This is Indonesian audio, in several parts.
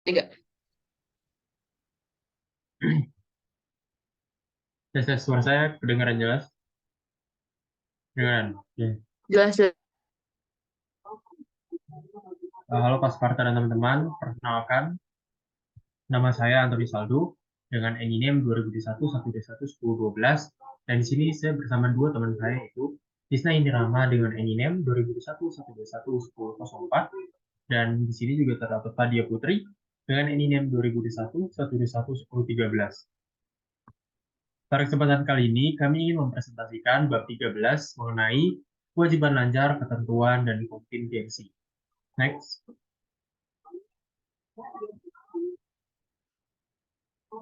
Tiga. Tes suara saya kedengaran jelas? Kedengaran. Oke. Jelas, jelas. Halo Pak Sparta dan teman-teman, perkenalkan nama saya Antoni Saldo dengan NIM 2021 121 1012 dan di sini saya bersama dua teman saya yaitu Tisna Indirama dengan NIM 2021 121 1004 dan di sini juga terdapat Fadia Putri dengan NIM 2021 121 1013. Pada kesempatan kali ini, kami ingin mempresentasikan bab 13 mengenai kewajiban lancar, ketentuan, dan kontingensi. Next.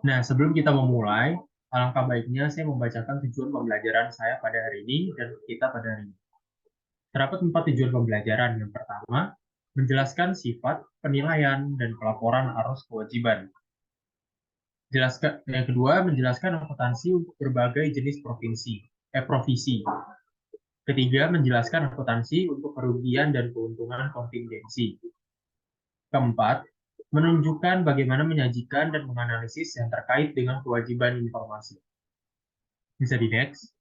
Nah, sebelum kita memulai, alangkah baiknya saya membacakan tujuan pembelajaran saya pada hari ini dan kita pada hari ini. Terdapat 4 tujuan pembelajaran. Yang pertama, menjelaskan sifat, penilaian, dan pelaporan arus kewajiban. Yang kedua, menjelaskan akuntansi untuk berbagai jenis provisi. Ketiga, menjelaskan akuntansi untuk kerugian dan keuntungan kontingensi. Keempat, menunjukkan bagaimana menyajikan dan menganalisis yang terkait dengan kewajiban informasi. Bisa di next.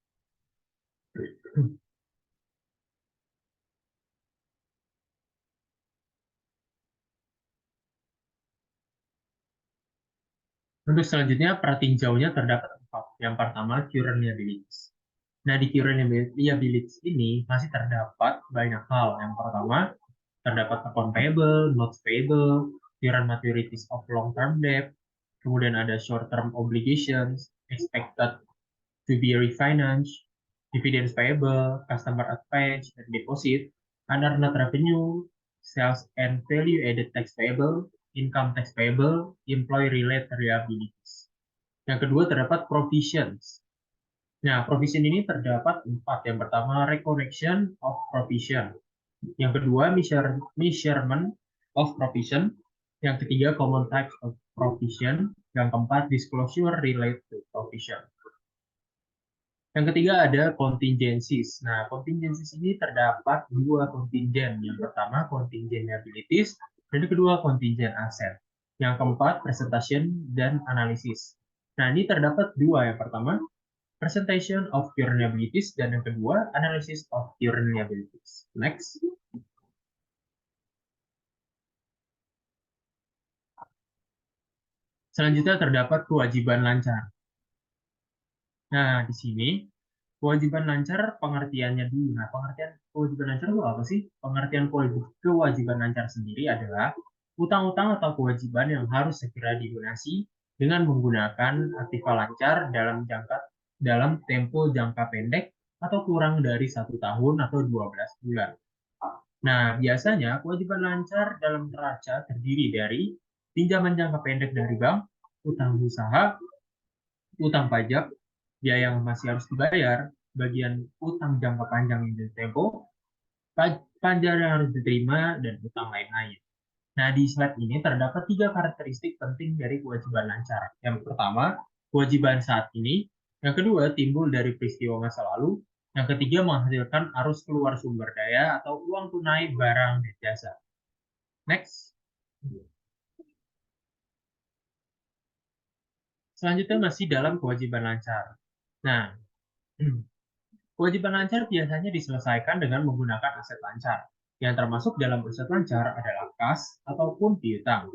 Untuk selanjutnya, pratinjaunya terdapat 4. Yang pertama, current liabilities. Nah, di current liabilities ini masih terdapat banyak hal. Yang pertama, terdapat account payable, notes payable, current maturities of long-term debt, kemudian ada short-term obligations, expected to be refinanced, dividends payable, customer advance, and deposit, under net revenue, sales and value added tax payable, income tax payable, employee-related liabilities. Yang kedua terdapat provisions. Nah, provision ini terdapat 4. Yang pertama, recollection of provision. Yang kedua, measurement of provision. Yang ketiga, common types of provision. Yang keempat, disclosure related to provision. Yang ketiga ada contingencies. Nah, contingencies ini terdapat 2 kontingen. Yang pertama, contingent liabilities, dan yang kedua, contingent asset. Yang keempat, presentation dan analysis. Nah, ini terdapat 2. Yang pertama, presentation of current liabilities, dan yang kedua, analysis of current liabilities. Next. Selanjutnya terdapat kewajiban lancar. Nah, di sini kewajiban lancar pengertiannya dulu. Nah, pengertian kewajiban lancar itu apa sih? Pengertian kewajiban lancar sendiri adalah utang-utang atau kewajiban yang harus segera dilunasi dengan menggunakan aktiva lancar dalam tempo jangka pendek atau kurang dari 1 tahun atau 12 bulan. Nah, biasanya kewajiban lancar dalam neraca terdiri dari pinjaman jangka pendek dari bank, utang usaha, utang pajak, biaya yang masih harus dibayar, bagian utang jangka panjang yang tempo, pajak yang harus diterima, dan utang lain-lain. Nah, di slide ini terdapat 3 karakteristik penting dari kewajiban lancar. Yang pertama, kewajiban saat ini. Yang kedua, timbul dari peristiwa masa lalu. Yang ketiga, menghasilkan arus keluar sumber daya atau uang tunai barang dan jasa. Next. Selanjutnya masih dalam kewajiban lancar. Nah, kewajiban lancar biasanya diselesaikan dengan menggunakan aset lancar. Yang termasuk dalam aset lancar adalah kas ataupun piutang.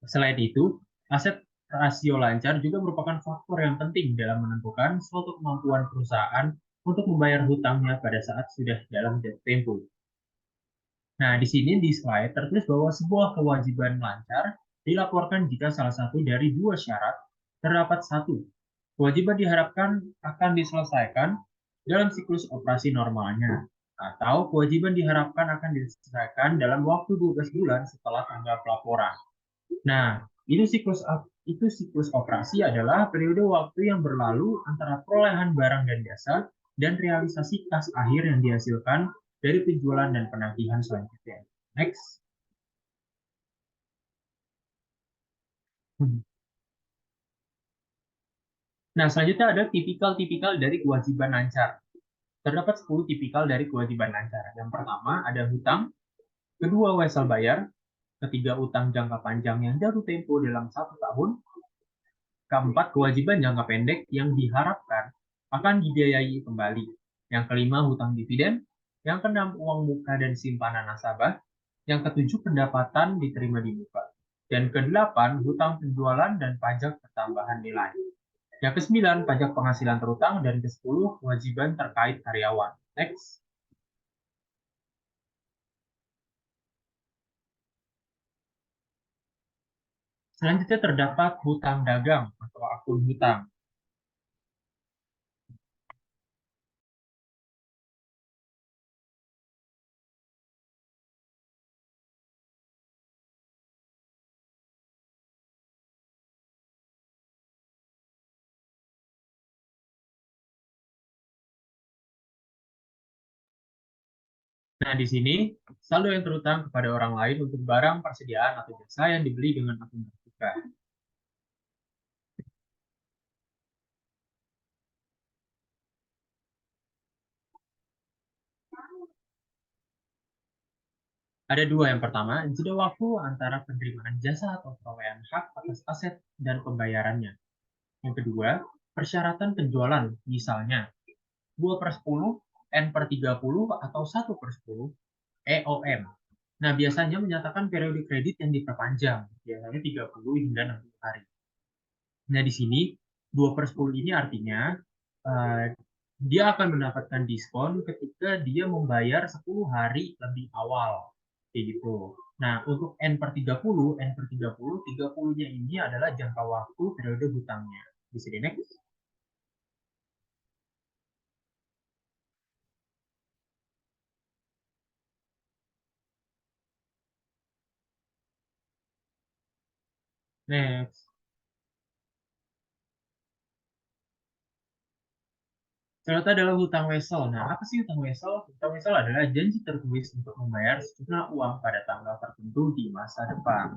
Selain itu, aset rasio lancar juga merupakan faktor yang penting dalam menentukan suatu kemampuan perusahaan untuk membayar hutangnya pada saat sudah dalam jatuh tempo. Nah, di sini di slide tertulis bahwa sebuah kewajiban lancar dilaporkan jika salah satu dari 2 syarat terdapat. 1. Kewajiban diharapkan akan diselesaikan dalam siklus operasi normalnya, atau kewajiban diharapkan akan diselesaikan dalam waktu 12 bulan setelah tanggal pelaporan. Nah, itu siklus operasi adalah periode waktu yang berlalu antara perolehan barang dan jasa dan realisasi kas akhir yang dihasilkan dari penjualan dan penagihan selanjutnya. Next. Nah, selanjutnya ada tipikal-tipikal dari kewajiban lancar. Terdapat 10 tipikal dari kewajiban lancar. Yang pertama ada hutang, kedua wesel bayar, Ketiga, utang jangka panjang yang jatuh tempo dalam 1 tahun. Keempat, kewajiban jangka pendek yang diharapkan akan dibiayai kembali. Yang kelima, hutang dividen. Yang keenam, uang muka dan simpanan nasabah. Yang ketujuh, pendapatan diterima di muka. Dan kedelapan, hutang penjualan dan pajak pertambahan nilai. Yang kesembilan, pajak penghasilan terutang. Dan kesepuluh, kewajiban terkait karyawan. Next. Selanjutnya terdapat hutang dagang atau akun hutang. Nah, di sini saldo yang terutang kepada orang lain untuk barang, persediaan, atau jasa yang dibeli dengan akun terbuka. Ada dua. Yang pertama, jeda waktu antara penerimaan jasa atau perolehan hak atas aset dan pembayarannya. Yang kedua, persyaratan penjualan, misalnya 2/10, N/30, atau 1/10, EOM. Nah, biasanya menyatakan periode kredit yang diperpanjang, biasanya 30 hingga 60 hari. Nah, di sini 2/10 ini artinya eh, dia akan mendapatkan diskon ketika dia membayar 10 hari lebih awal. Kayak gitu. Nah, untuk N/30, 30-nya ini adalah jangka waktu periode hutangnya. Bisa di next. Next. Ternyata adalah hutang wesel. Nah, apa sih hutang wesel? Hutang wesel adalah janji tertulis untuk membayar sejumlah uang pada tanggal tertentu di masa depan.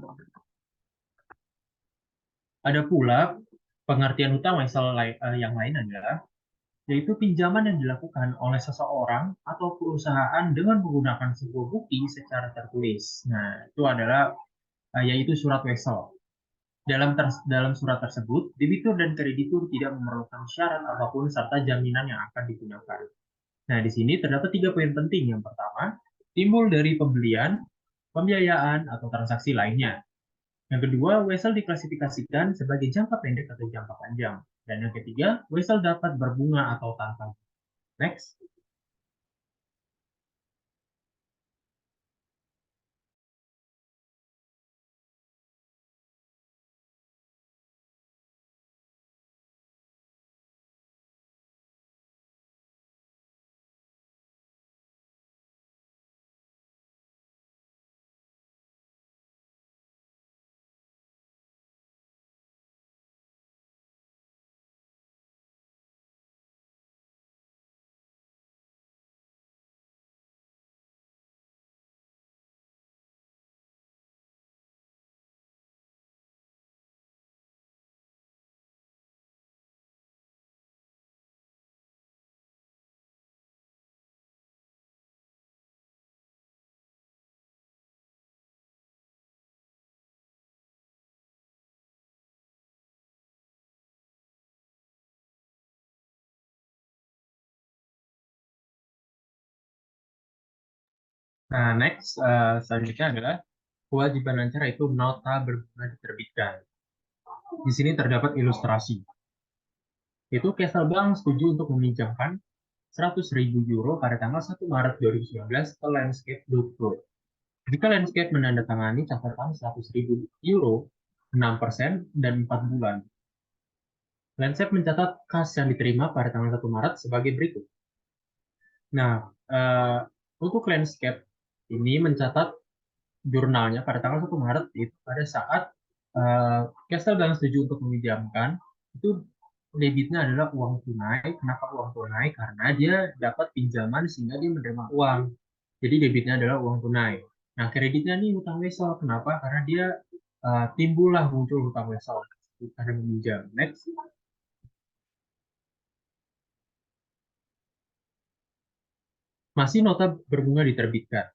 Ada pula pengertian hutang wesel yang lain adalah yaitu pinjaman yang dilakukan oleh seseorang atau perusahaan dengan menggunakan sebuah bukti secara tertulis. Nah, itu adalah yaitu surat wesel. Dalam surat tersebut, debitur dan kreditur tidak memerlukan syarat apapun serta jaminan yang akan digunakan. Nah, di sini terdapat 3 poin penting. Yang pertama, timbul dari pembelian, pembiayaan, atau transaksi lainnya. Yang kedua, wesel diklasifikasikan sebagai jangka pendek atau jangka panjang. Dan yang ketiga, wesel dapat berbunga atau tanpa. Next. Nah, next, selanjutnya adalah kewajiban lancar, yaitu nota berbunga diterbitkan. Di sini terdapat ilustrasi. Itu Castlbank setuju untuk meminjamkan 100.000 euro pada tanggal 1 Maret 2019 ke Landscape Group. Jika Landscape menandatangani catatan 100.000 euro, 6% dan 4 bulan. Landscape mencatat kas yang diterima pada tanggal 1 Maret sebagai berikut. Nah, eh, untuk Landscape ini mencatat jurnalnya pada tanggal 1 Maret itu pada saat Castlbank setuju untuk meminjamkan, itu debitnya adalah uang tunai. Kenapa uang tunai? Karena dia dapat pinjaman sehingga dia menerima uang. Jadi debitnya adalah uang tunai. Nah, kreditnya nih hutang wesel. Kenapa? Karena dia timbullah muncul hutang wesel karena meminjam. Next. Masih nota berbunga diterbitkan.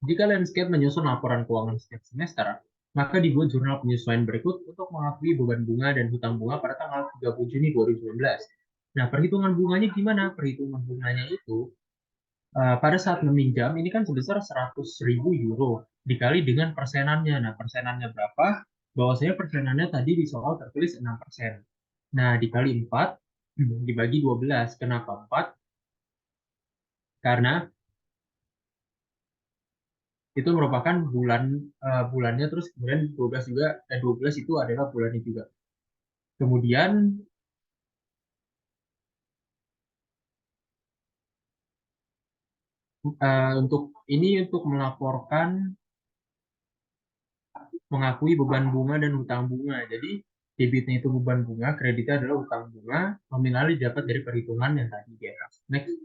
Jika Landscape menyusun laporan keuangan setiap semester, maka dibuat jurnal penyesuaian berikut untuk mengakui beban bunga dan hutang bunga pada tanggal 30 Juni 2019. Nah, perhitungan bunganya gimana? Perhitungan bunganya itu pada saat meminjam ini kan sebesar 100.000 euro dikali dengan persenannya. Nah, persenannya berapa? Bahwasanya persenannya tadi di soal tertulis 6%. Nah, dikali 4 dibagi 12. Kenapa 4? Karena itu merupakan bulannya, terus kemudian 12 juga, dan 12 itu adalah bulannya juga. Kemudian untuk melaporkan mengakui beban bunga dan hutang bunga. Jadi debitnya itu beban bunga, kreditnya adalah hutang bunga, nominalnya didapat dari perhitungan yang tadi di atas. Next.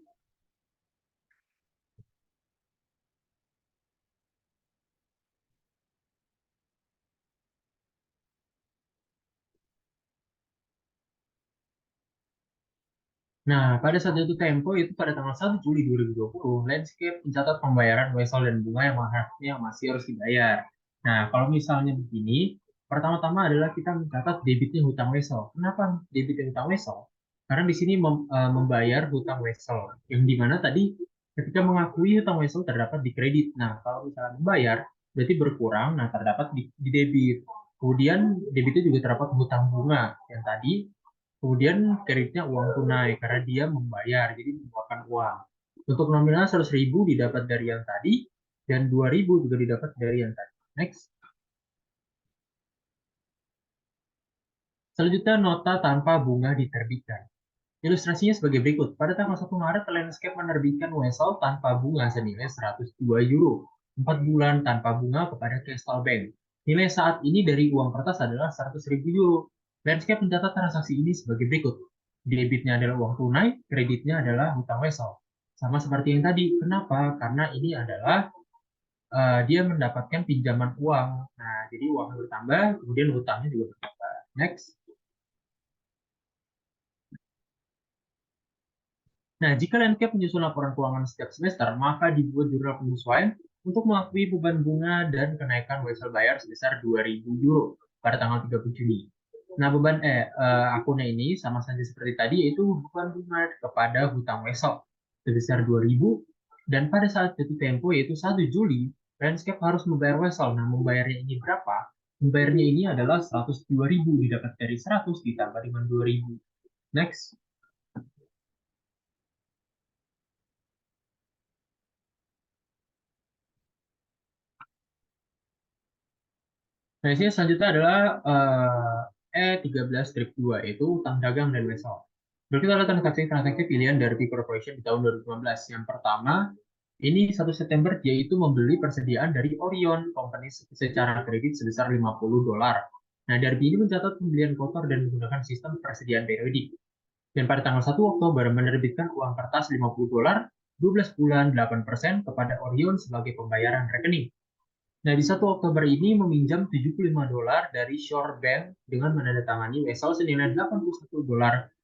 Nah, pada saat jatuh tempo itu pada tanggal 1 Juli 2020, Landscape mencatat pembayaran wesel dan bunga yang masih harus dibayar. Nah, kalau misalnya begini, pertama-tama adalah kita mencatat debitnya hutang wesel. Kenapa debitnya hutang wesel? Karena di sini membayar hutang wesel, yang dimana tadi ketika mengakui hutang wesel terdapat di kredit. Nah, kalau misalnya membayar, berarti berkurang, nah terdapat di debit. Kemudian debitnya juga terdapat hutang bunga, yang tadi. Kemudian kreditnya uang tunai karena dia membayar, jadi mengeluarkan uang. Untuk nominal 100.000 didapat dari yang tadi, dan 2.000 juga didapat dari yang tadi. Next. Selanjutnya nota tanpa bunga diterbitkan. Ilustrasinya sebagai berikut. Pada tanggal 1 Maret, Landscape menerbitkan wesel tanpa bunga senilai 102 euro. 4 bulan tanpa bunga kepada Castle Bank. Nilai saat ini dari uang kertas adalah 100.000 euro. Landscape mencatat transaksi ini sebagai berikut. Debitnya adalah uang tunai, kreditnya adalah hutang wesel. Sama seperti yang tadi. Kenapa? Karena ini adalah dia mendapatkan pinjaman uang. Nah, jadi uangnya bertambah, kemudian hutangnya juga bertambah. Next. Nah, jika Landscape menyusun laporan keuangan setiap semester, maka dibuat jurnal penyesuaian untuk mengakui beban bunga dan kenaikan wesel bayar sebesar 2.000 euro pada tanggal 30 Juni. Nah, akunnya ini sama saja seperti tadi, yaitu beban bunga kepada hutang wesel sebesar 2.000, dan pada saat jatuh tempo yaitu 1 Juli, Landscape harus membayar wesel. Nah, membayarnya ini berapa? Membayarnya ini adalah 102.000, didapat dari 100 ditambah dengan 2.000. Next. Nah, ini selanjutnya adalah E13-2, yaitu utang dagang dan wesel. Berikut adalah transaksi-transaksi pilihan dari P Corporation di tahun 2015. Yang pertama, ini 1 September dia itu membeli persediaan dari Orion Company secara kredit sebesar $50. Nah, Darby ini mencatat pembelian kotor dan menggunakan sistem persediaan periodik. Dan pada tanggal 1 Oktober menerbitkan uang kertas $50, 12 bulan 8% kepada Orion sebagai pembayaran rekening. Nah, di 1 Oktober ini meminjam $75 dari Shore Bank dengan menandatangani wesel senilai $81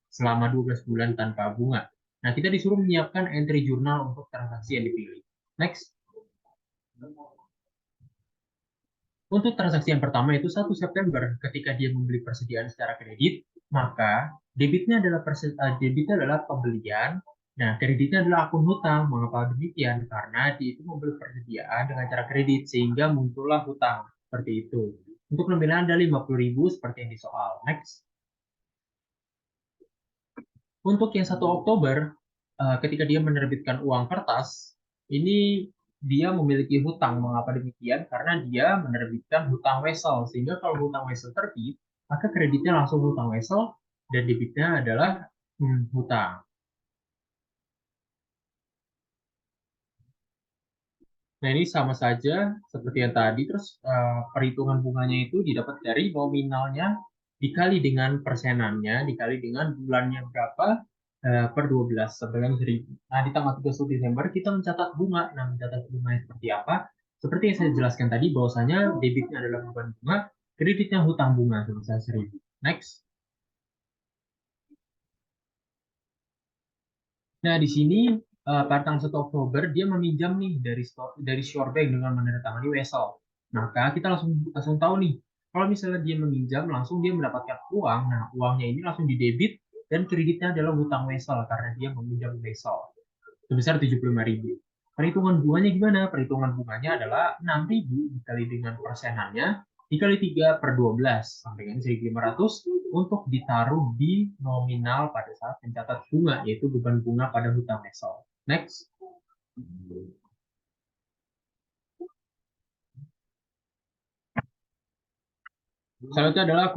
selama 12 bulan tanpa bunga. Nah, kita disuruh menyiapkan entry jurnal untuk transaksi yang dipilih. Next. Untuk transaksi yang pertama itu 1 September, ketika dia membeli persediaan secara kredit, maka debitnya adalah pembelian, nah kreditnya adalah akun hutang. Mengapa demikian? Karena dia itu membeli persediaan dengan cara kredit, sehingga muncullah hutang. Seperti itu. Untuk nominal ada 50.000 seperti yang di soal. Next. Untuk yang 1 Oktober, ketika dia menerbitkan uang kertas, ini dia memiliki hutang. Mengapa demikian? Karena dia menerbitkan hutang wesel. Sehingga kalau hutang wesel terbit, maka kreditnya langsung hutang wesel dan debitnya adalah hutang. Nah, ini sama saja seperti yang tadi. Terus perhitungan bunganya itu didapat dari nominalnya dikali dengan persenannya, dikali dengan bulannya berapa per 12 sampai dengan 1.000. Nah, di tanggal 31 Desember kita mencatat bunga. Nah, mencatat bunganya seperti apa? Seperti yang saya jelaskan tadi, bahwasanya debitnya adalah beban bunga, kreditnya hutang bunga sebesar 1.000. Next. Nah, di sini pada tanggal 1 Oktober dia meminjam nih dari Shore Bank dengan menandatangani wesel. Maka kita langsung langsung tahu nih, kalau misalnya dia meminjam langsung dia mendapatkan uang. Nah, uangnya ini langsung didebit dan kreditnya adalah hutang wesel karena dia meminjam wesel sebesar 75.000. Perhitungan bunganya gimana? Perhitungan bunganya adalah 6.000 dikali dengan persenannya dikali 3/12 sampai dengan 1.500 untuk ditaruh di nominal pada saat pencatat bunga, yaitu beban bunga pada hutang wesel. Next. Selanjutnya adalah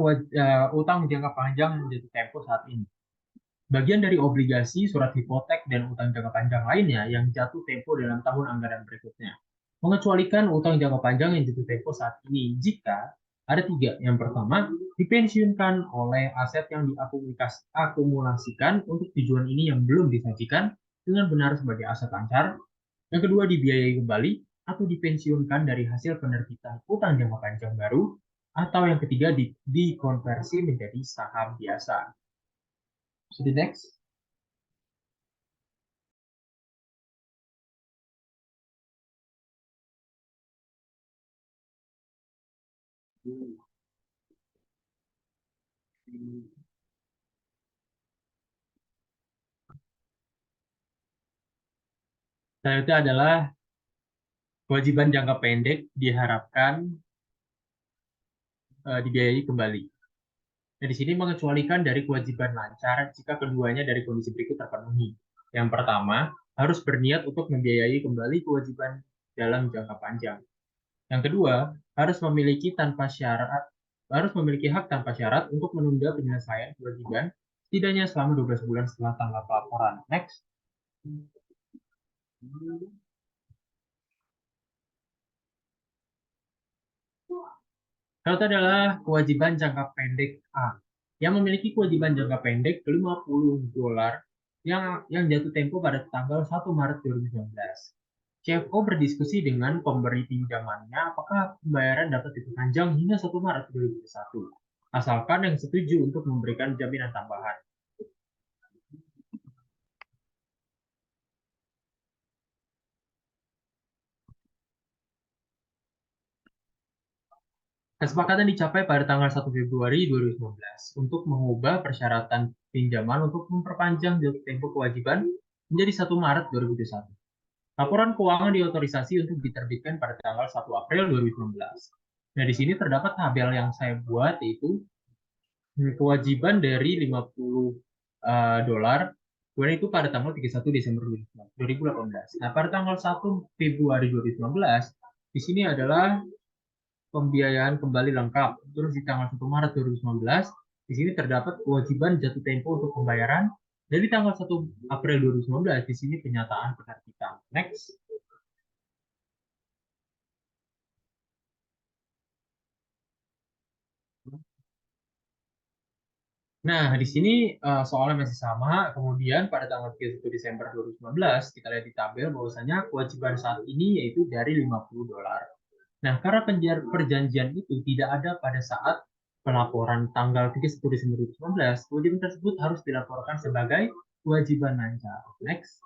utang jangka panjang jatuh tempo saat ini. Bagian dari obligasi, surat hipotek, dan utang jangka panjang lainnya yang jatuh tempo dalam tahun anggaran berikutnya. Mengecualikan utang jangka panjang yang jatuh tempo saat ini jika ada tiga. Yang pertama, dipensiunkan oleh aset yang diakumulasikan untuk tujuan ini yang belum disajikan dengan benar sebagai aset lancar. Yang kedua, dibiayai kembali atau dipensiunkan dari hasil penerbitan utang jangka panjang baru. Atau yang ketiga, dikonversi menjadi saham biasa. So the next. Selanjutnya adalah kewajiban jangka pendek diharapkan dibiayai kembali. Nah, di sini mengecualikan dari kewajiban lancar jika keduanya dari kondisi berikut terpenuhi. Yang pertama, harus berniat untuk membiayai kembali kewajiban dalam jangka panjang. Yang kedua, harus memiliki hak tanpa syarat untuk menunda penyelesaian kewajiban setidaknya selama 12 bulan setelah tanggal pelaporan. Next. Satu adalah kewajiban jangka pendek A yang memiliki kewajiban jangka pendek $50 yang jatuh tempo pada tanggal 1 Maret 2019. CFO berdiskusi dengan pemberi pinjamannya apakah pembayaran dapat diperpanjang hingga 1 Maret 2021, asalkan yang setuju untuk memberikan jaminan tambahan. Kesepakatan dicapai pada tanggal 1 Februari 2019 untuk mengubah persyaratan pinjaman untuk memperpanjang jatuh tempo kewajiban menjadi 1 Maret 2021. Laporan keuangan diotorisasi untuk diterbitkan pada tanggal 1 April 2019. Nah, di sini terdapat tabel yang saya buat, yaitu kewajiban dari $50 kemudian itu pada tanggal 31 Desember 2018. Nah, pada tanggal 1 Februari 2019, di sini adalah pembiayaan kembali lengkap. Terus di tanggal 1 Maret 2019, di sini terdapat kewajiban jatuh tempo untuk pembayaran. Dari tanggal 1 April 2019, di sini penyataan penerbitan. Next. Nah, di sini soalnya masih sama. Kemudian pada tanggal 31 Desember 2019, kita lihat di tabel bahwasanya kewajiban saat ini yaitu dari $50. Nah, karena perjanjian itu tidak ada pada saat pelaporan tanggal 31 Desember 2019, kewajiban tersebut harus dilaporkan sebagai kewajiban lancar. Next.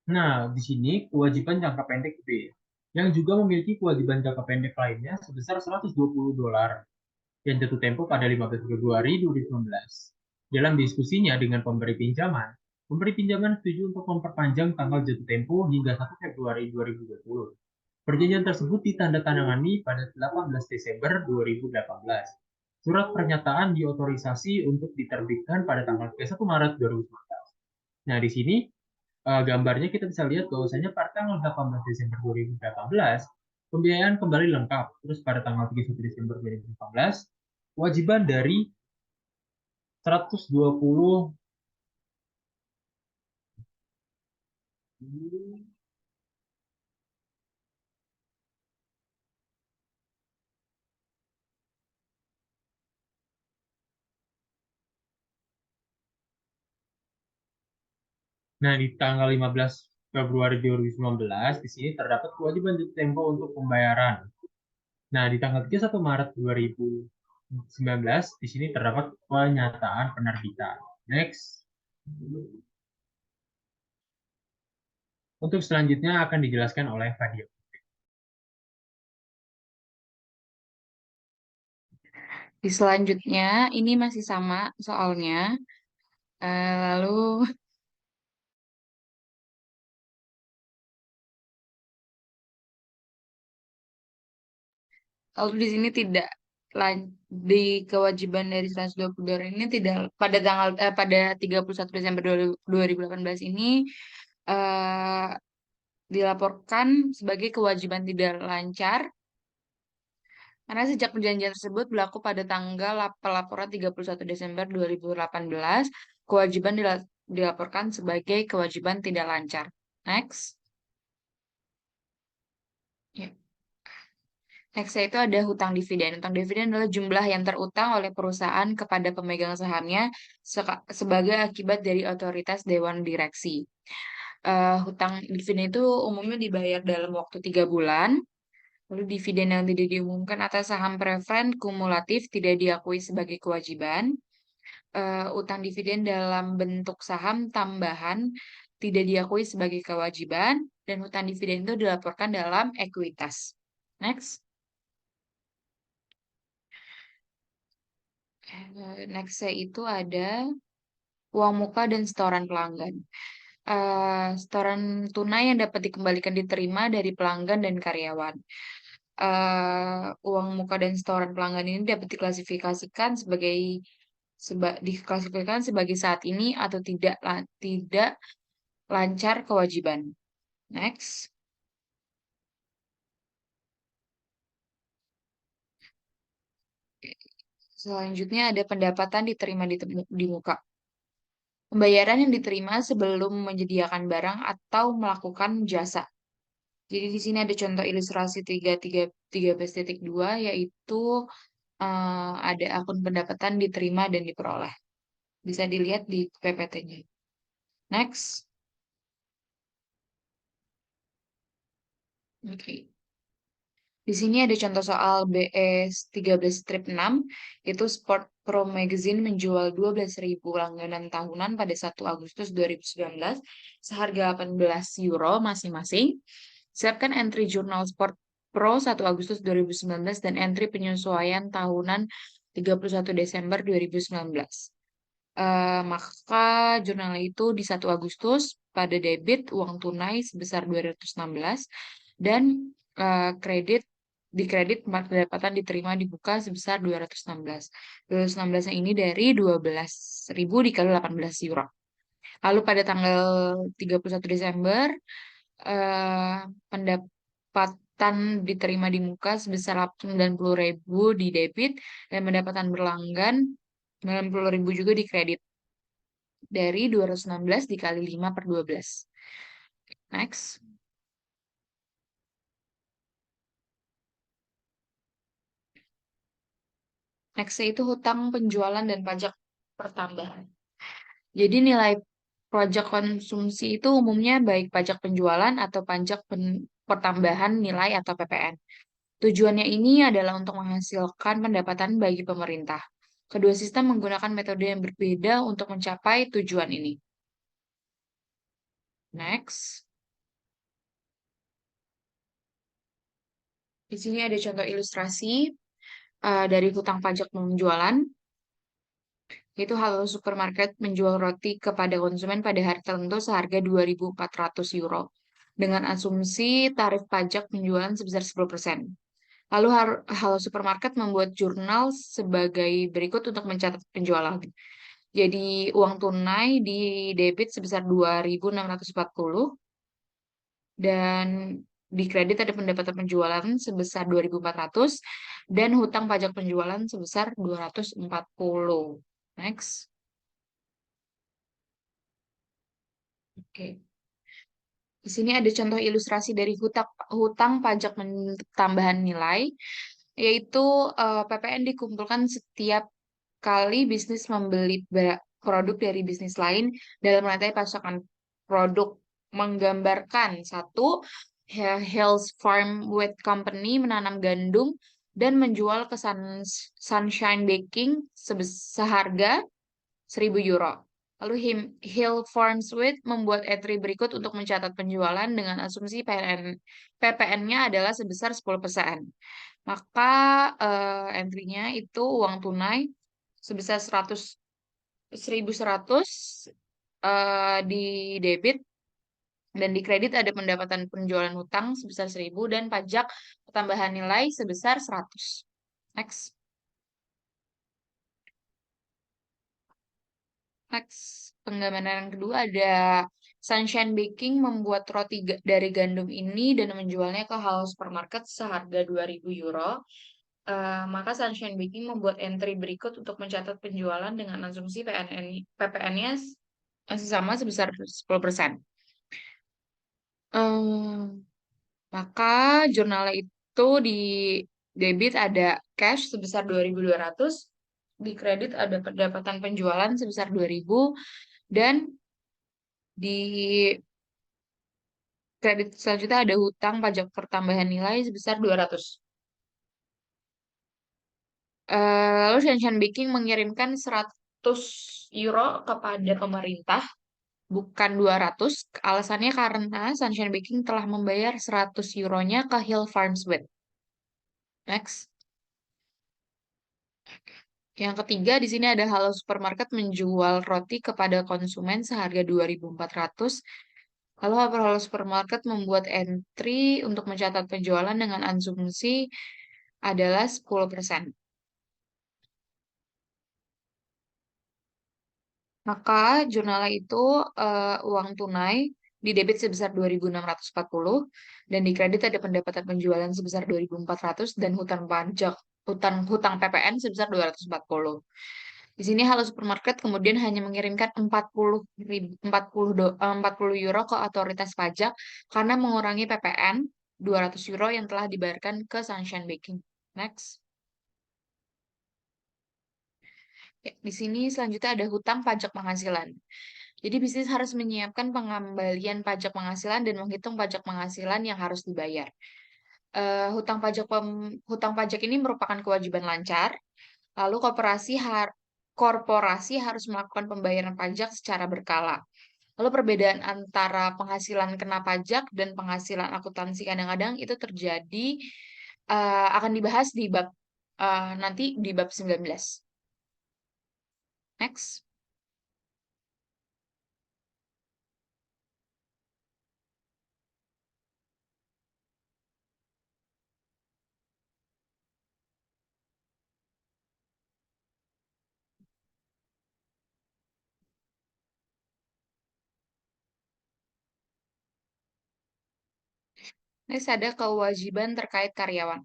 Nah, di sini kewajiban jangka pendek B, yang juga memiliki kewajiban jangka pendek lainnya sebesar $120 yang jatuh tempo pada 15 Februari 2019. Dalam diskusinya dengan pemberi pinjaman setuju untuk memperpanjang tanggal jatuh tempo hingga 1 Februari 2020. Perjanjian tersebut ditandatangani pada 18 Desember 2018. Surat pernyataan diotorisasi untuk diterbitkan pada tanggal 31 Maret 2019. Nah, di sini gambarnya kita bisa lihat bahwasanya pada tanggal 18 Desember 2018, pembiayaan kembali lengkap. Terus pada tanggal 31 Desember 2018, kewajiban dari 120 Nah, di tanggal 15 Februari 2019, di sini terdapat kewajiban jatuh tempo untuk pembayaran. Nah, di tanggal 31 Maret 2000 19 di sini terdapat penyataan penerbitan. Next. Untuk selanjutnya akan dijelaskan oleh Fadia. Di selanjutnya, ini masih sama soalnya. Lalu, di sini tidak di kewajiban dari 122 ini tidak pada 31 Desember 2018 ini eh, dilaporkan sebagai kewajiban tidak lancar karena sejak perjanjian tersebut berlaku pada tanggal pelaporan 31 Desember 2018, kewajiban dilaporkan sebagai kewajiban tidak lancar. Next. Ya. Next itu ada hutang dividen. Hutang dividen adalah jumlah yang terutang oleh perusahaan kepada pemegang sahamnya sebagai akibat dari otoritas dewan direksi. Hutang dividen itu umumnya dibayar dalam waktu 3 bulan. Lalu dividen yang tidak diumumkan atas saham preferen kumulatif tidak diakui sebagai kewajiban. Utang dividen dalam bentuk saham tambahan tidak diakui sebagai kewajiban. Dan hutang dividen itu dilaporkan dalam ekuitas. Next. Next itu ada uang muka dan setoran pelanggan. Setoran tunai yang dapat dikembalikan diterima dari pelanggan dan karyawan. Uang muka dan setoran pelanggan ini dapat diklasifikasikan sebagai saat ini atau tidak lancar kewajiban. Next. Selanjutnya ada pendapatan diterima di muka. Pembayaran yang diterima sebelum menyediakan barang atau melakukan jasa. Jadi di sini ada contoh ilustrasi 13.2 yaitu ada akun pendapatan diterima dan diperoleh. Bisa dilihat di PPT-nya. Next. Oke. Di sini ada contoh soal BS 13 strip 6, yaitu Sport Pro Magazine menjual 12.000 langganan tahunan pada 1 Agustus 2019 seharga 18 euro masing-masing. Siapkan entry jurnal Sport Pro 1 Agustus 2019 dan entry penyesuaian tahunan 31 Desember 2019. Maka jurnal itu di 1 Agustus pada debit uang tunai sebesar 216 dan kredit dikredit pendapatan diterima dibuka sebesar 216. 216 yang ini dari 12.000 dikali 18 euro. Lalu pada tanggal 31 Desember eh, pendapatan diterima di muka sebesar 90.000 di debit dan pendapatan berlanggan 90.000 juga di kredit. Dari 216 dikali 5 per 12. Next. Next itu hutang penjualan dan pajak pertambahan. Jadi nilai pajak konsumsi itu umumnya baik pajak penjualan atau pajak pertambahan nilai atau PPN. Tujuannya ini adalah untuk menghasilkan pendapatan bagi pemerintah. Kedua sistem menggunakan metode yang berbeda untuk mencapai tujuan ini. Next. Di sini ada contoh ilustrasi dari hutang pajak penjualan. Yaitu Halo Supermarket menjual roti kepada konsumen pada hari tertentu seharga 2.400 euro dengan asumsi tarif pajak penjualan sebesar 10%. Lalu Halo Supermarket membuat jurnal sebagai berikut untuk mencatat penjualan. Jadi uang tunai di debit sebesar 2.640 dan di kredit ada pendapatan penjualan sebesar 2.400 dan hutang pajak penjualan sebesar 240. Next. Oke. Di sini ada contoh ilustrasi dari hutang pajak tambahan nilai, yaitu PPN dikumpulkan setiap kali bisnis membeli produk dari bisnis lain dalam rantai pasokan produk. Menggambarkan satu, Hills Farm Wheat Company menanam gandum dan menjual ke Sunshine Baking seharga 1.000 euro. Lalu Hill Farms Wheat membuat entry berikut untuk mencatat penjualan dengan asumsi PPN-nya adalah sebesar 10%. Maka entry-nya itu uang tunai sebesar 1.100 di debit, dan di kredit ada pendapatan penjualan hutang sebesar 1.000 dan pajak tambahan nilai sebesar 100. Next. Next. Penggambaran yang kedua ada Sunshine Baking membuat roti dari gandum ini dan menjualnya ke halo supermarket seharga 2.000 euro. Maka Sunshine Baking membuat entry berikut untuk mencatat penjualan dengan asumsi PPN-nya masih sama sebesar 10%. Maka jurnalnya itu di debit ada cash sebesar 2.200, di kredit ada pendapatan penjualan sebesar 2.000, dan di kredit selanjutnya ada hutang pajak pertambahan nilai sebesar 200. Lalu Shanshan Baking mengirimkan 100 euro kepada pemerintah, bukan 200. Alasannya karena Sunshine Baking telah membayar 100 euronya ke Hill Farms Wheat. Next. Yang ketiga, di sini ada Halo Supermarket menjual roti kepada konsumen seharga 2.400. Lalu Halo Supermarket membuat entry untuk mencatat penjualan dengan asumsi adalah 10%. Maka jurnalnya itu uang tunai di debit sebesar 2.640 dan di kredit ada pendapatan penjualan sebesar 2.400 dan hutang PPN sebesar 240. Di sini Halo Supermarket kemudian hanya mengirimkan 40 euro ke otoritas pajak karena mengurangi PPN 200 euro yang telah dibayarkan ke Sunshine Baking. Next. Ya, di sini selanjutnya ada hutang pajak penghasilan. Jadi bisnis harus menyiapkan pengembalian pajak penghasilan dan menghitung pajak penghasilan yang harus dibayar. Hutang pajak ini merupakan kewajiban lancar. Lalu korporasi harus melakukan pembayaran pajak secara berkala. Lalu perbedaan antara penghasilan kena pajak dan penghasilan akuntansi kadang-kadang itu terjadi, akan dibahas di bab nanti di bab 19. Next. Next ada kewajiban terkait karyawan.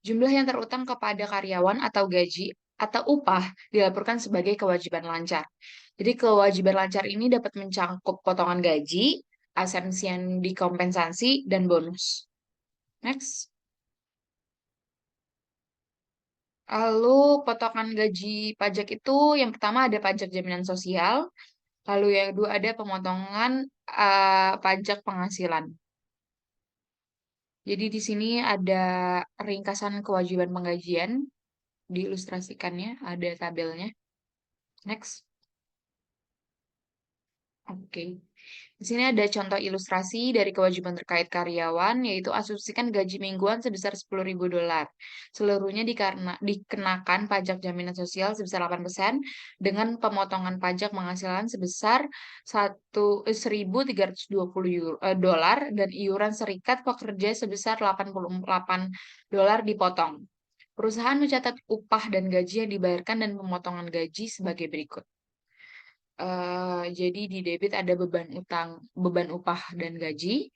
Jumlah yang terutang kepada karyawan atau gaji atau upah dilaporkan sebagai kewajiban lancar. Jadi kewajiban lancar ini dapat mencangkup potongan gaji, asensi yang dikompensasi, dan bonus. Next. Lalu potongan gaji pajak itu yang pertama ada pajak jaminan sosial, lalu yang kedua ada pemotongan pajak penghasilan. Jadi di sini ada ringkasan kewajiban penggajian, diilustrasikannya, ada tabelnya. Next. Oke. Di sini ada contoh ilustrasi dari kewajiban terkait karyawan, yaitu asumsikan gaji mingguan sebesar 10.000 dolar. Seluruhnya dikenakan pajak jaminan sosial sebesar 8% dengan pemotongan pajak penghasilan sebesar 1.320 dolar dan iuran serikat pekerja sebesar 88 dolar dipotong. Perusahaan mencatat upah dan gaji yang dibayarkan dan pemotongan gaji sebagai berikut. Jadi di debit ada beban upah dan gaji.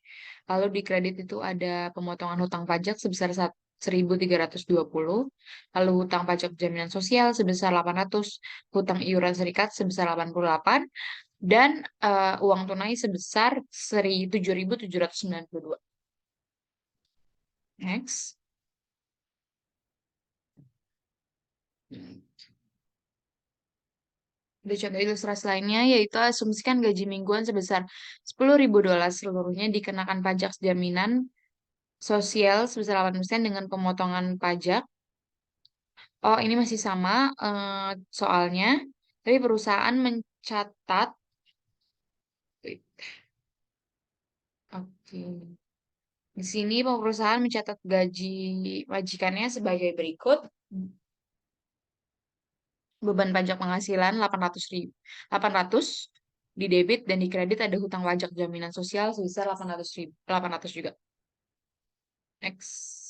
Lalu di kredit itu ada pemotongan hutang pajak sebesar 1.320. Lalu hutang pajak jaminan sosial sebesar 800, hutang iuran serikat sebesar 88, dan uang tunai sebesar 7.792. Next. Ada contoh ilustrasi lainnya, yaitu asumsikan gaji mingguan sebesar 10.000 dolar seluruhnya dikenakan pajak jaminan sosial sebesar 8% dengan pemotongan pajak. Oh, ini masih sama soalnya, tapi perusahaan mencatat, oke. Di sini perusahaan mencatat gaji majikannya sebagai berikut. Beban pajak penghasilan 800 di debit dan di kredit ada hutang pajak jaminan sosial sebesar 800 juga. Next.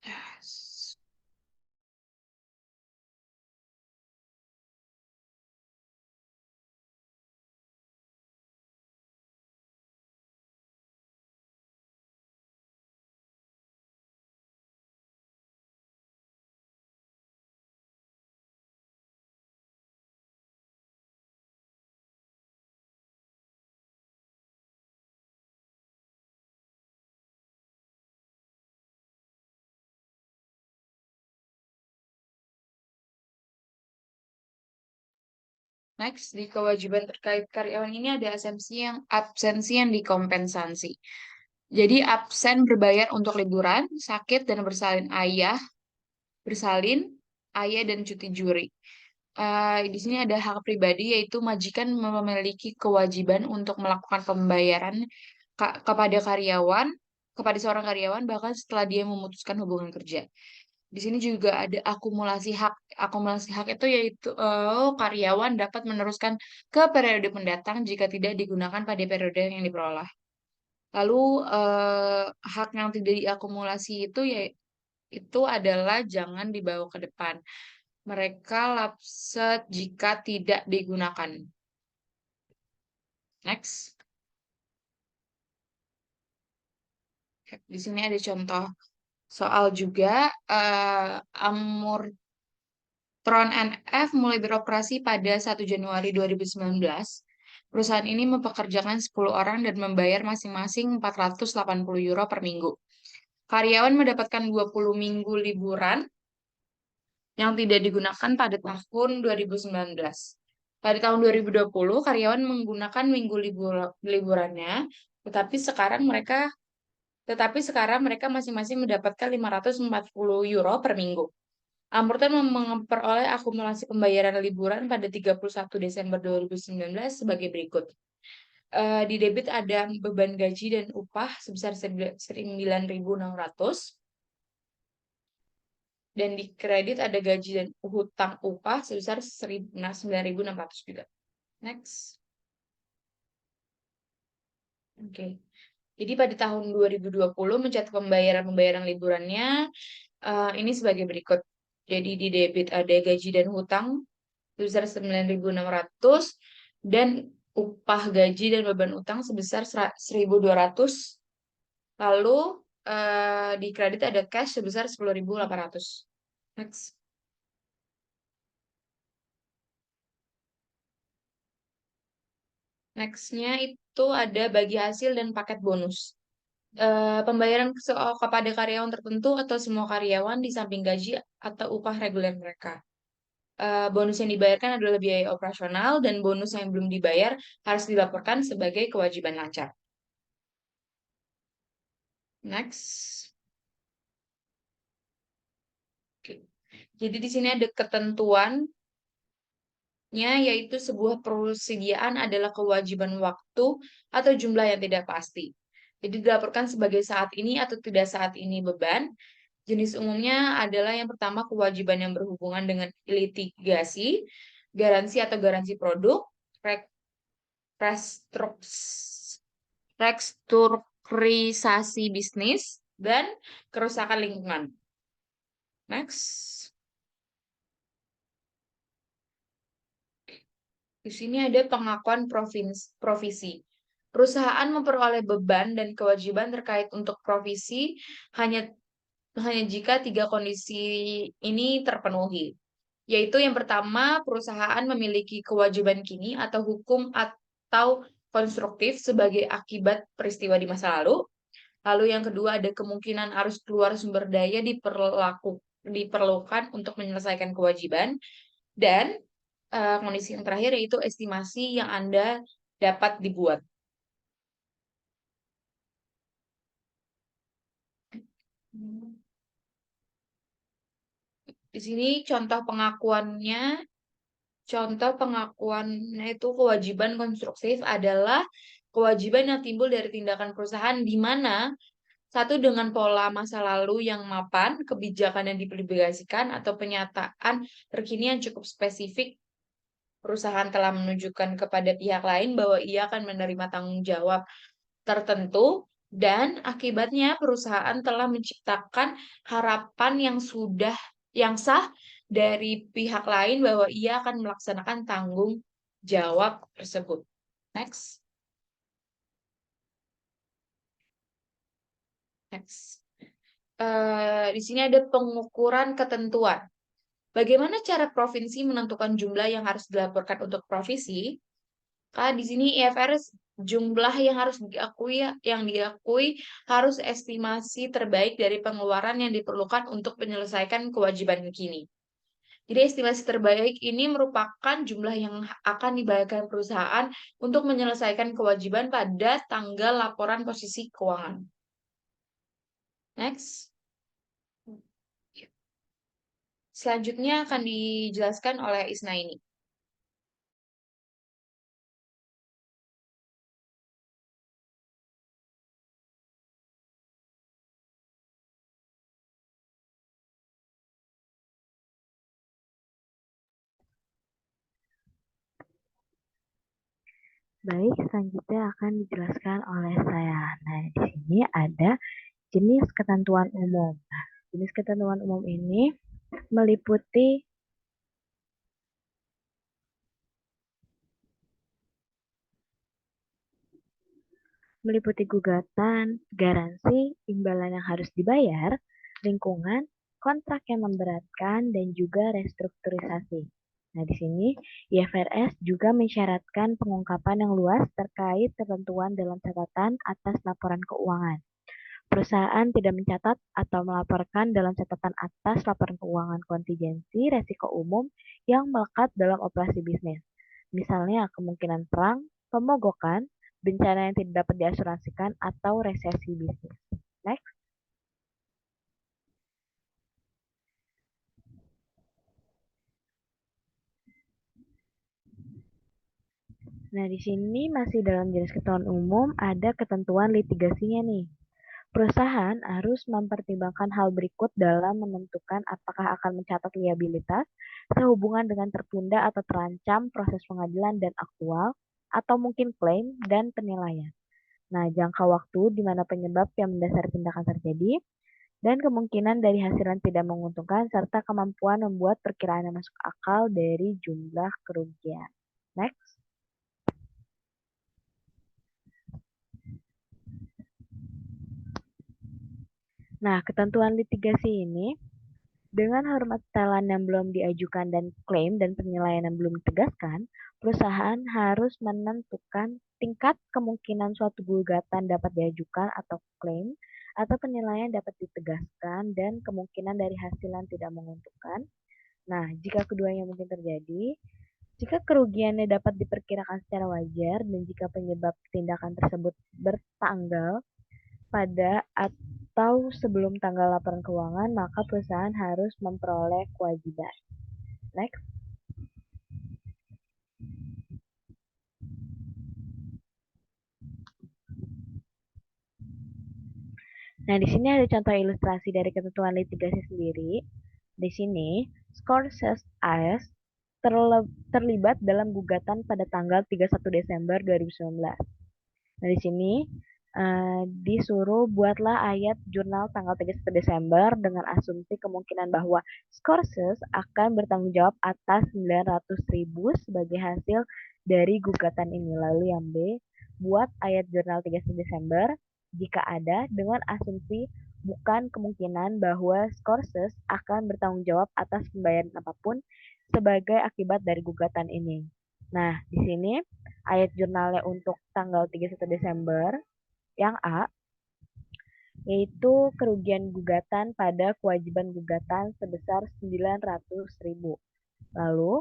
Yes. Next, di kewajiban terkait karyawan ini ada absensi yang dikompensasi. Jadi absen berbayar untuk liburan, sakit dan bersalin, ayah dan cuti juri. Di sini ada hak pribadi yaitu majikan memiliki kewajiban untuk melakukan pembayaran kepada kepada seorang karyawan bahkan setelah dia memutuskan hubungan kerja. Di sini juga ada akumulasi hak. Akumulasi hak itu yaitu karyawan dapat meneruskan ke periode mendatang jika tidak digunakan pada periode yang diperoleh. Lalu hak yang tidak diakumulasi itu adalah jangan dibawa ke depan. Mereka lapset jika tidak digunakan. Next. Di sini ada contoh soal juga Amurtron NF mulai beroperasi pada 1 Januari 2019. Perusahaan ini mempekerjakan 10 orang dan membayar masing-masing 480 euro per minggu. Karyawan mendapatkan 20 minggu liburan yang tidak digunakan pada tahun 2019. Pada tahun 2020, karyawan menggunakan minggu liburannya, tetapi sekarang mereka masing-masing mendapatkan 540 euro per minggu. Amurten memperoleh akumulasi pembayaran liburan pada 31 Desember 2019 sebagai berikut. Di debit ada beban gaji dan upah sebesar 9.600 dan di kredit ada gaji dan hutang upah sebesar 9.600 juga. Next. Oke. Jadi pada tahun 2020 mencatat pembayaran liburannya ini sebagai berikut. Jadi di debit ada gaji dan hutang sebesar 9.600 dan upah gaji dan beban utang sebesar 1.200. Lalu di kredit ada cash sebesar 10.800. Next. Next-nya itu ada bagi hasil dan paket bonus. Pembayaran kepada karyawan tertentu atau semua karyawan di samping gaji atau upah reguler mereka. Bonus yang dibayarkan adalah biaya operasional dan bonus yang belum dibayar harus dilaporkan sebagai kewajiban lancar. Next. Oke. Jadi di sini ada ketentuannya yaitu sebuah persediaan adalah kewajiban waktu atau jumlah yang tidak pasti. Jadi dilaporkan sebagai saat ini atau tidak saat ini beban. Jenis umumnya adalah yang pertama kewajiban yang berhubungan dengan litigasi, garansi atau garansi produk, rek- restrukturisasi bisnis, dan kerusakan lingkungan. Next. Di sini ada pengakuan provisi. Perusahaan memperoleh beban dan kewajiban terkait untuk provisi hanya hanya jika tiga kondisi ini terpenuhi. Yaitu yang pertama, perusahaan memiliki kewajiban kini atau hukum atau konstruktif sebagai akibat peristiwa di masa lalu. Lalu yang kedua ada kemungkinan arus keluar sumber daya diperlukan untuk menyelesaikan kewajiban. Dan kondisi yang terakhir yaitu estimasi yang Anda dapat dibuat. Di sini contoh pengakuannya itu kewajiban konstruktif adalah kewajiban yang timbul dari tindakan perusahaan di mana satu dengan pola masa lalu yang mapan, kebijakan yang dipublikasikan, atau penyataan terkini yang cukup spesifik, perusahaan telah menunjukkan kepada pihak lain bahwa ia akan menerima tanggung jawab tertentu dan akibatnya perusahaan telah menciptakan harapan yang sah dari pihak lain bahwa ia akan melaksanakan tanggung jawab tersebut. Next. Next. Di sini ada pengukuran ketentuan. Bagaimana cara provinsi menentukan jumlah yang harus dilaporkan untuk provinsi? Di sini IFRS jumlah yang diakui harus estimasi terbaik dari pengeluaran yang diperlukan untuk menyelesaikan kewajiban kini. Jadi estimasi terbaik ini merupakan jumlah yang akan dibayarkan perusahaan untuk menyelesaikan kewajiban pada tanggal laporan posisi keuangan. Next. Selanjutnya akan dijelaskan oleh Isnaini. Baik, selanjutnya akan dijelaskan oleh saya. Nah, di sini ada jenis ketentuan umum. Nah, jenis ketentuan umum ini meliputi gugatan, garansi, imbalan yang harus dibayar, lingkungan, kontrak yang memberatkan, dan juga restrukturisasi. Nah, di sini IFRS juga mensyaratkan pengungkapan yang luas terkait ketentuan dalam catatan atas laporan keuangan. Perusahaan tidak mencatat atau melaporkan dalam catatan atas laporan keuangan kontingensi resiko umum yang melekat dalam operasi bisnis. Misalnya kemungkinan perang, pemogokan, bencana yang tidak dapat diasuransikan, atau resesi bisnis. Next. Nah, di sini masih dalam jenis ketentuan umum ada ketentuan litigasinya nih. Perusahaan harus mempertimbangkan hal berikut dalam menentukan apakah akan mencatat liabilitas sehubungan dengan tertunda atau terancam proses pengadilan dan aktual, atau mungkin klaim dan penilaian. Nah, jangka waktu di mana penyebab yang mendasari tindakan terjadi, dan kemungkinan dari hasil yang tidak menguntungkan, serta kemampuan membuat perkiraan yang masuk akal dari jumlah kerugian. Next. Nah, ketentuan litigasi ini dengan hormat setelan yang belum diajukan dan klaim dan penilaian yang belum ditegaskan, perusahaan harus menentukan tingkat kemungkinan suatu gugatan dapat diajukan atau klaim atau penilaian dapat ditegaskan dan kemungkinan dari hasil yang tidak menguntungkan. Nah, jika keduanya mungkin terjadi, jika kerugiannya dapat diperkirakan secara wajar dan jika penyebab tindakan tersebut bertanggal pada atau sebelum tanggal laporan keuangan, maka perusahaan harus memperoleh kewajiban. Next. Nah, di sini ada contoh ilustrasi dari ketentuan litigasi sendiri. Di sini, Scorsese AS terlibat dalam gugatan pada tanggal 31 Desember 2019. Nah, di sini disuruh buatlah ayat jurnal tanggal 31 Desember dengan asumsi kemungkinan bahwa Scorsese akan bertanggung jawab atas 900.000 sebagai hasil dari gugatan ini. Lalu yang B, buat ayat jurnal 31 Desember jika ada dengan asumsi bukan kemungkinan bahwa Scorsese akan bertanggung jawab atas pembayaran apapun sebagai akibat dari gugatan ini. Nah, di sini ayat jurnalnya untuk tanggal 31 Desember yang A, yaitu kerugian gugatan pada kewajiban gugatan sebesar 900.000. Lalu,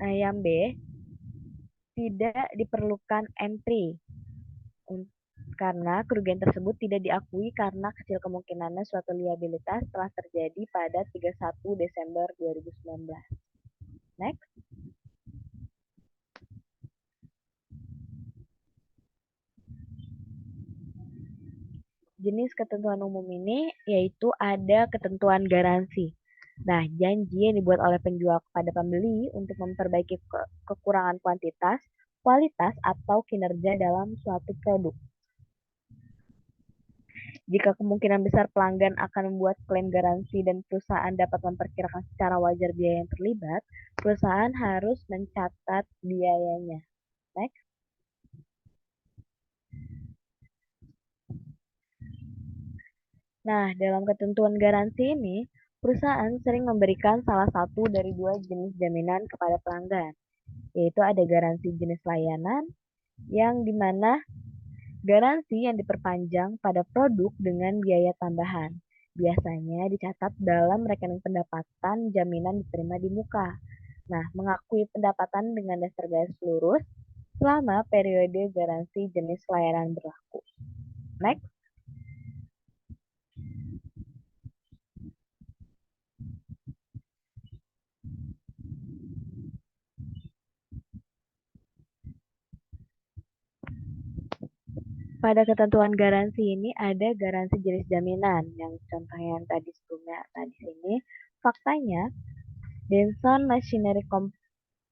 yang B, tidak diperlukan entry karena kerugian tersebut tidak diakui karena kecil kemungkinannya suatu liabilitas telah terjadi pada 31 Desember 2019. Next. Jenis ketentuan umum ini yaitu ada ketentuan garansi. Nah, janji yang dibuat oleh penjual kepada pembeli untuk memperbaiki kekurangan kuantitas, kualitas, atau kinerja dalam suatu produk. Jika kemungkinan besar pelanggan akan membuat klaim garansi dan perusahaan dapat memperkirakan secara wajar biaya yang terlibat, perusahaan harus mencatat biayanya. Next. Nah, dalam ketentuan garansi ini, perusahaan sering memberikan salah satu dari dua jenis jaminan kepada pelanggan, yaitu ada garansi jenis layanan, yang dimana garansi yang diperpanjang pada produk dengan biaya tambahan. Biasanya dicatat dalam rekening pendapatan jaminan diterima di muka. Nah, mengakui pendapatan dengan dasar garis lurus selama periode garansi jenis layanan berlaku. Next. Pada ketentuan garansi ini ada garansi jenis jaminan yang contohnya yang tadi sebelumnya. Nah, di sini faktanya Denson Machinery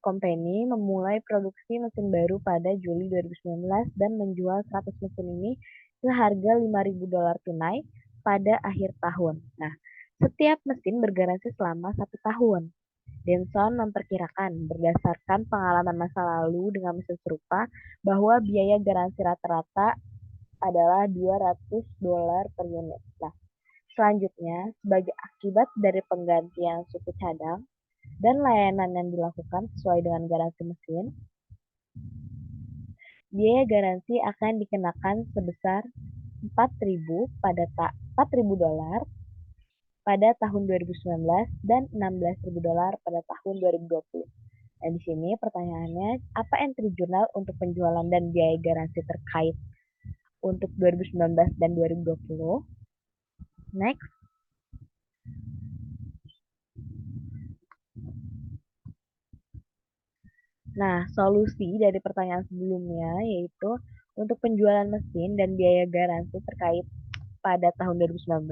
Company memulai produksi mesin baru pada Juli 2019 dan menjual 100 mesin ini seharga $5.000 tunai pada akhir tahun. Nah, setiap mesin bergaransi selama 1 tahun. Denson memperkirakan berdasarkan pengalaman masa lalu dengan mesin serupa bahwa biaya garansi rata-rata adalah $200 per unit. Nah, selanjutnya, sebagai akibat dari penggantian suku cadang dan layanan yang dilakukan sesuai dengan garansi mesin, biaya garansi akan dikenakan sebesar $4.000 pada tahun 2019 dan $16.000 pada tahun 2020. Nah, di sini pertanyaannya, apa entry jurnal untuk penjualan dan biaya garansi terkait untuk 2019 dan 2020? Next. Nah, solusi dari pertanyaan sebelumnya yaitu untuk penjualan mesin dan biaya garansi terkait pada tahun 2019,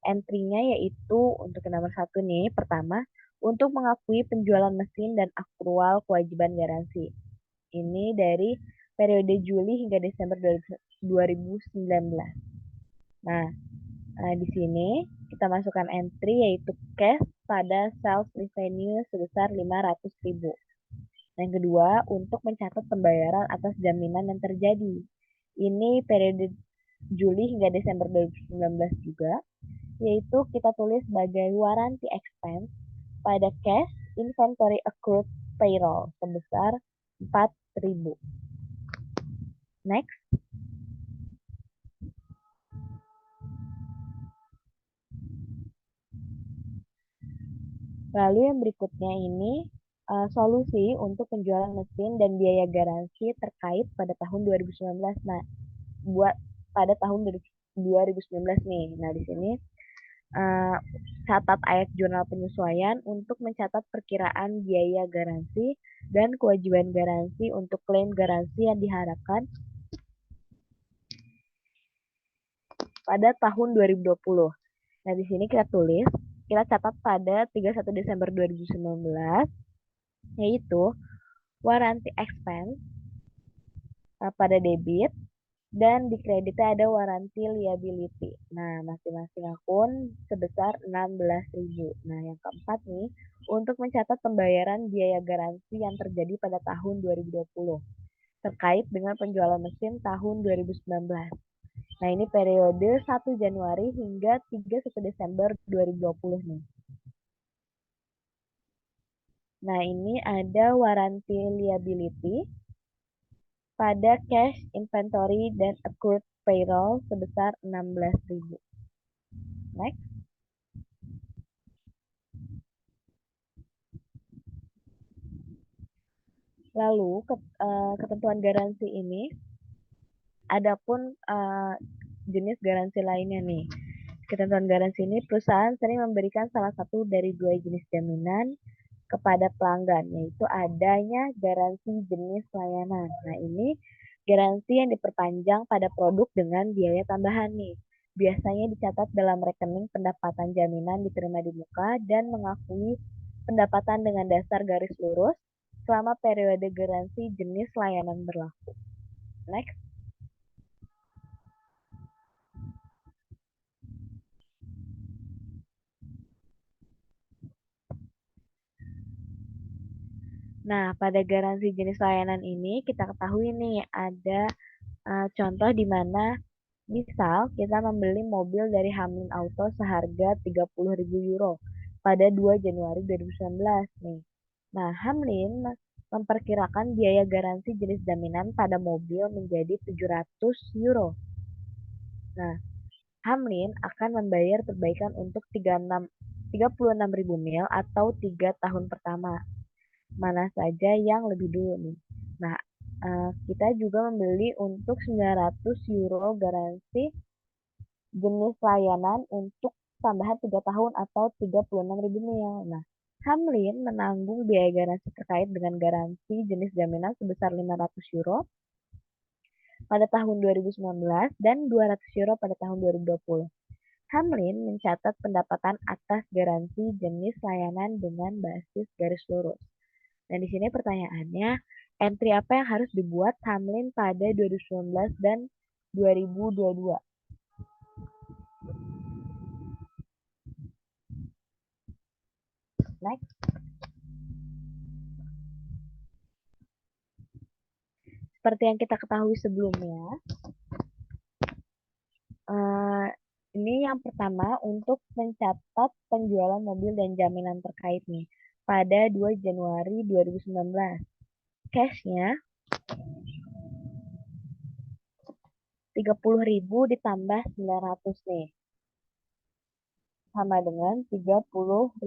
entry-nya yaitu untuk yang nomor 1 nih, pertama, untuk mengakui penjualan mesin dan akrual kewajiban garansi. Ini dari periode Juli hingga Desember 2019. Nah, di sini kita masukkan entry yaitu cash pada sales revenue sebesar 500.000. Yang kedua, untuk mencatat pembayaran atas jaminan yang terjadi. Ini periode Juli hingga Desember 2019 juga, yaitu kita tulis sebagai warranty expense pada cash inventory accrued payroll sebesar 4.000. Next. Lalu yang berikutnya ini solusi untuk penjualan mesin dan biaya garansi terkait pada tahun 2019. Nah, buat pada tahun 2019 nih. Nah, di sini catat ayat jurnal penyesuaian untuk mencatat perkiraan biaya garansi dan kewajiban garansi untuk klaim garansi yang diharapkan pada tahun 2020. Nah, di sini kita catat pada 31 Desember 2019, yaitu warranty expense pada debit dan di kreditnya ada warranty liability. Nah, masing-masing akun sebesar 16.000. Nah, yang keempat nih, untuk mencatat pembayaran biaya garansi yang terjadi pada tahun 2020 terkait dengan penjualan mesin tahun 2019. Nah, ini periode 1 Januari hingga 31 Desember 2020 nih. Nah, ini ada warranty liability pada cash inventory dan accrued payroll sebesar 16.000. Next. Lalu ketentuan garansi ini adapun jenis garansi lainnya nih. Ketentuan garansi ini perusahaan sering memberikan salah satu dari dua jenis jaminan kepada pelanggan, yaitu adanya garansi jenis layanan. Nah, ini garansi yang diperpanjang pada produk dengan biaya tambahan nih. Biasanya dicatat dalam rekening pendapatan jaminan diterima di muka dan mengakui pendapatan dengan dasar garis lurus selama periode garansi jenis layanan berlaku. Next. Nah, pada garansi jenis layanan ini kita ketahui nih ada contoh di mana misal kita membeli mobil dari Hamlin Auto seharga 30.000 euro pada 2 Januari 2019 nih. Nah, Hamlin memperkirakan biaya garansi jenis jaminan pada mobil menjadi 700 euro. Nah, Hamlin akan membayar perbaikan untuk 36.000 mil atau 3 tahun pertama. Mana saja yang lebih dulu nih. Nah, kita juga membeli untuk 900 euro garansi jenis layanan untuk tambahan 3 tahun atau 36.000 mil. Nah, Hamlin menanggung biaya garansi terkait dengan garansi jenis jaminan sebesar 500 euro pada tahun 2019 dan 200 euro pada tahun 2020. Hamlin mencatat pendapatan atas garansi jenis layanan dengan basis garis lurus. Dan di sini pertanyaannya, entry apa yang harus dibuat Hamlin pada 2019 dan 2022? Next. Seperti yang kita ketahui sebelumnya, ini yang pertama untuk mencatat penjualan mobil dan jaminan terkait nih pada 2 Januari 2019. Cashnya 30.000 ditambah 900 nih. Sama dengan 30.900.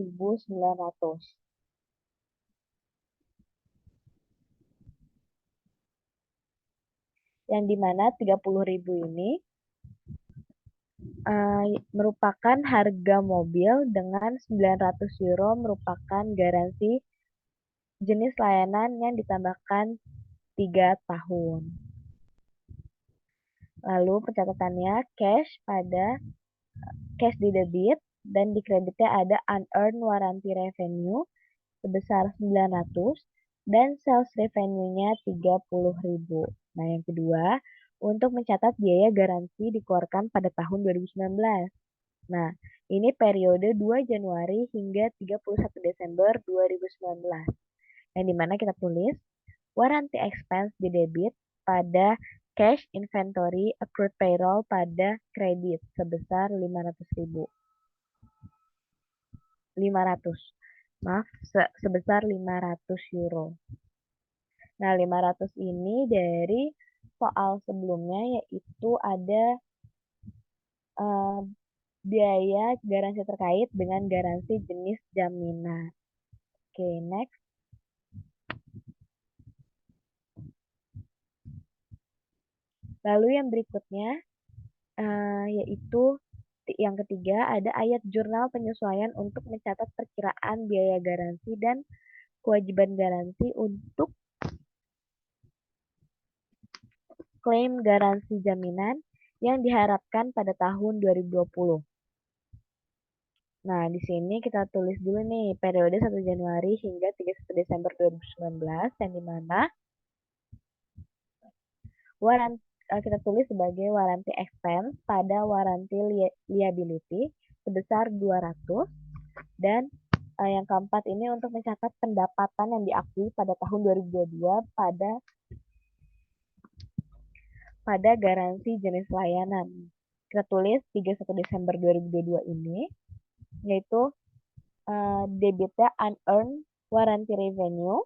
Yang dimana 30.000 ini merupakan harga mobil dengan 900 euro merupakan garansi jenis layanan yang ditambahkan 3 tahun. Lalu pencatatannya cash di debit dan di kreditnya ada unearned warranty revenue sebesar 900 dan sales revenue-nya 30.000. Nah, yang kedua, untuk mencatat biaya garansi dikeluarkan pada tahun 2019. Nah, ini periode 2 Januari hingga 31 Desember 2019. Yang dimana kita tulis warranty expense di debit pada cash inventory accrued payroll pada kredit sebesar 500.000. 500. Maaf, sebesar 500 euro. Nah, 500 ini dari soal sebelumnya yaitu ada biaya garansi terkait dengan garansi jenis jaminan. Oke, next. Lalu yang berikutnya yaitu yang ketiga ada ayat jurnal penyesuaian untuk mencatat perkiraan biaya garansi dan kewajiban garansi untuk klaim garansi jaminan yang diharapkan pada tahun 2020. Nah, di sini kita tulis dulu nih periode 1 Januari hingga 31 Desember 2019 yang dimana kita tulis sebagai warranty expense pada warranty liability sebesar 200 dan yang keempat ini untuk mencatat pendapatan yang diakui pada tahun 2022 pada garansi jenis layanan. Kita tulis 31 Desember 2022 ini yaitu debitnya unearned warranty revenue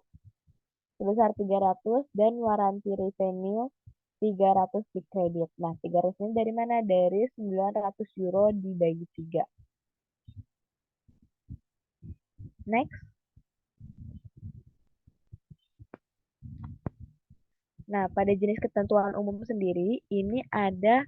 sebesar 300 dan warranty revenue 300 di kredit. Nah, 300 ini dari mana? Dari 900 euro dibagi 3. Next. Nah, pada jenis ketentuan umum sendiri, ini ada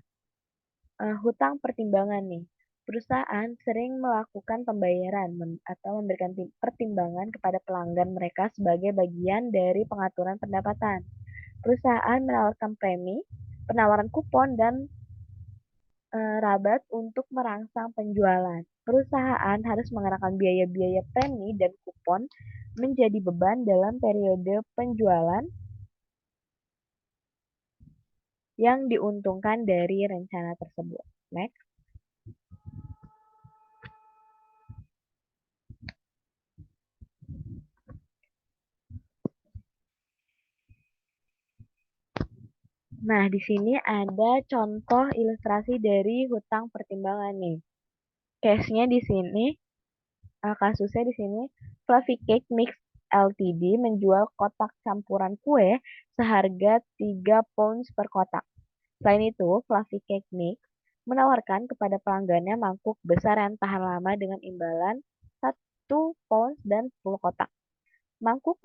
hutang pertimbangan nih. Perusahaan sering melakukan pembayaran atau memberikan pertimbangan kepada pelanggan mereka sebagai bagian dari pengaturan pendapatan. Perusahaan menawarkan premi, penawaran kupon, dan rabat untuk merangsang penjualan. Perusahaan harus mengenakan biaya-biaya premi dan kupon menjadi beban dalam periode penjualan yang diuntungkan dari rencana tersebut. Next. Nah, di sini ada contoh ilustrasi dari hutang pertimbangan nih. Case-nya di sini, kasusnya di sini, Fluffy Cake Mix Ltd menjual kotak campuran kue seharga 3 pounds per kotak. Selain itu, Fluffy Cake Mix menawarkan kepada pelanggannya mangkuk besar yang tahan lama dengan imbalan 1 pounds dan 10 kotak. Mangkuk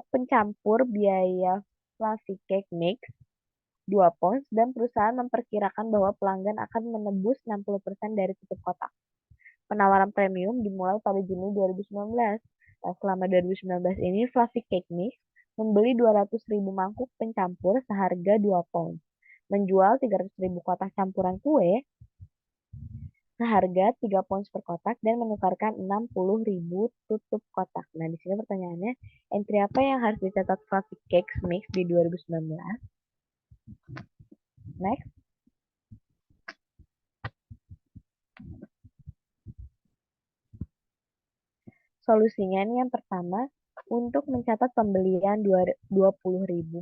pencampur biaya Fluffy Cake Mix 2 pounds dan perusahaan memperkirakan bahwa pelanggan akan menebus 60% dari tutup kotak. Penawaran premium dimulai pada Juni 2019. Nah, selama 2019 ini, Fluffy Cake Mix membeli 200.000 mangkuk pencampur seharga 2 pound, menjual 300.000 kotak campuran kue seharga 3 pounds per kotak, dan menukarkan 60.000 tutup kotak. Nah, di sini pertanyaannya, entry apa yang harus dicatat Fluffy Cake Mix di 2019? Next. Solusinya nih yang pertama, untuk mencatat pembelian 20.000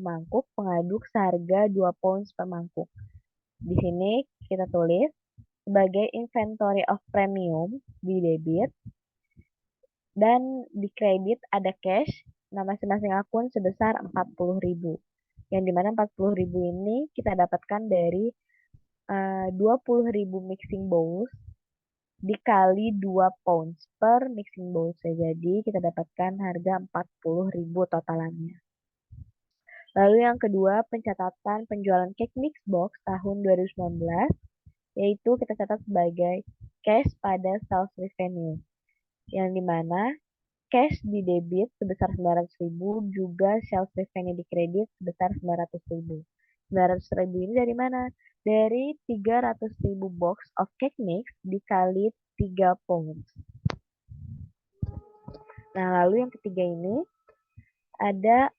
mangkuk pengaduk seharga 2 pounds per mangkuk. Di sini kita tulis sebagai inventory of premium di debit, dan di kredit ada cash, nah masing-masing akun sebesar 40.000. Yang dimana 40.000 ini kita dapatkan dari 20.000 mixing bowls dikali 2 pounds per mixing bowl. Jadi kita dapatkan harga 40.000 totalannya. Lalu yang kedua, pencatatan penjualan cake mix box tahun 2019, yaitu kita catat sebagai cash pada sales revenue, yang dimana cash di debit sebesar 900.000, juga sales revenue di kredit sebesar 900.000. 900.000 ini dari mana? Dari 300.000 box of cake mix dikali 3 pounds. Nah, lalu yang ketiga ini ada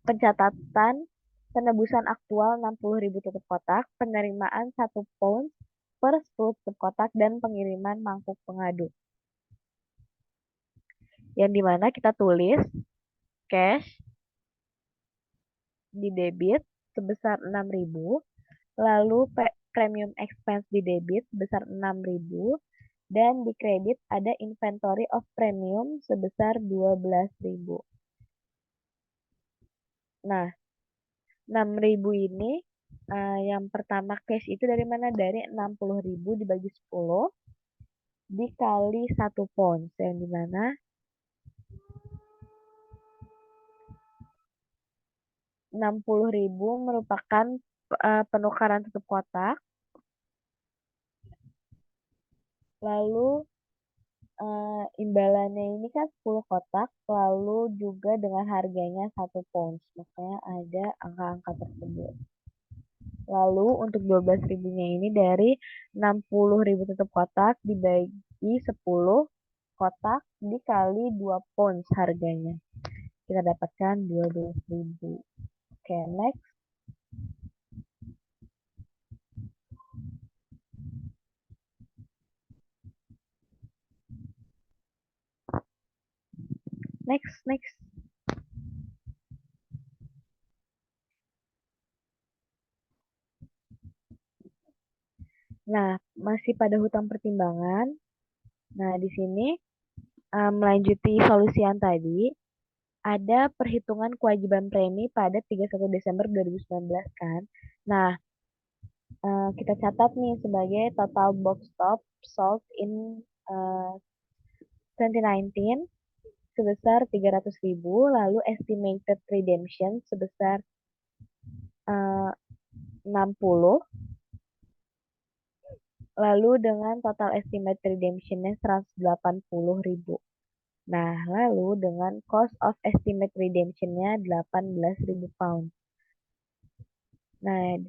pencatatan penebusan aktual 60.000 tutup kotak, penerimaan 1 pound per 10 tutup kotak, dan pengiriman mangkuk pengaduk. Yang dimana kita tulis cash di debit sebesar 6.000, lalu premium expense di debit sebesar 6.000, dan di kredit ada inventory of premium sebesar 12.000. Nah, 6.000 ini yang pertama cash itu dari mana? Dari 60.000 dibagi 10 dikali 1 pound, yang dimana 60.000 merupakan penukaran tutup kotak. Lalu imbalannya ini kan 10 kotak, lalu juga dengan harganya 1 pound. Makanya ada angka-angka tersebut. Lalu untuk 12.000-nya ini dari 60.000 tutup kotak dibagi 10 kotak dikali 2 pounds harganya. Kita dapatkan 12.000. Oke, next. Next. Nah, masih pada hutang pertimbangan. Nah, di sini melanjuti solusi yang tadi, ada perhitungan kewajiban premi pada 31 Desember 2019 kan. Nah, kita catat nih sebagai total box stop sold in 2019 sebesar 300.000, lalu estimated redemption sebesar 60, lalu dengan total estimate redemption-nya 180.000. Nah, lalu dengan cost of estimate redemption-nya 18.000 pound. Nah,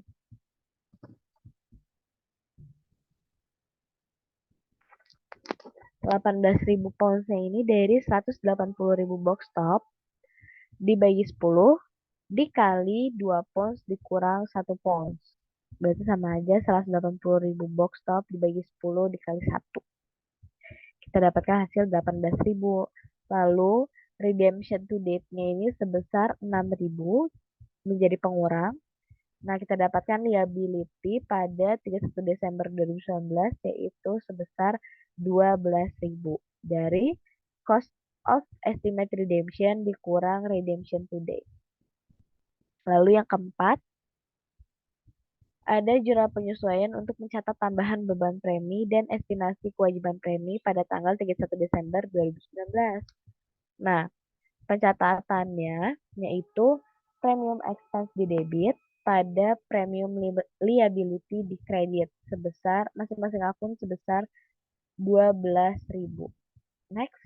18.000 pounds-nya ini dari 180.000 box top dibagi 10 dikali 2 pounds dikurang 1 pounds. Berarti sama aja 180.000 box top dibagi 10 dikali 1. Kita dapatkan hasil 18.000. Lalu redemption to date-nya ini sebesar 6.000 menjadi pengurang. Nah, kita dapatkan liability pada 31 Desember 2019 yaitu sebesar 12.000 dari cost of estimate redemption dikurang redemption to date. Lalu yang keempat, ada jurnal penyesuaian untuk mencatat tambahan beban premi dan estimasi kewajiban premi pada tanggal 31 Desember 2019. Nah, pencatatannya yaitu premium expense di debit pada premium liability di kredit sebesar masing-masing akun sebesar 12.000. Next.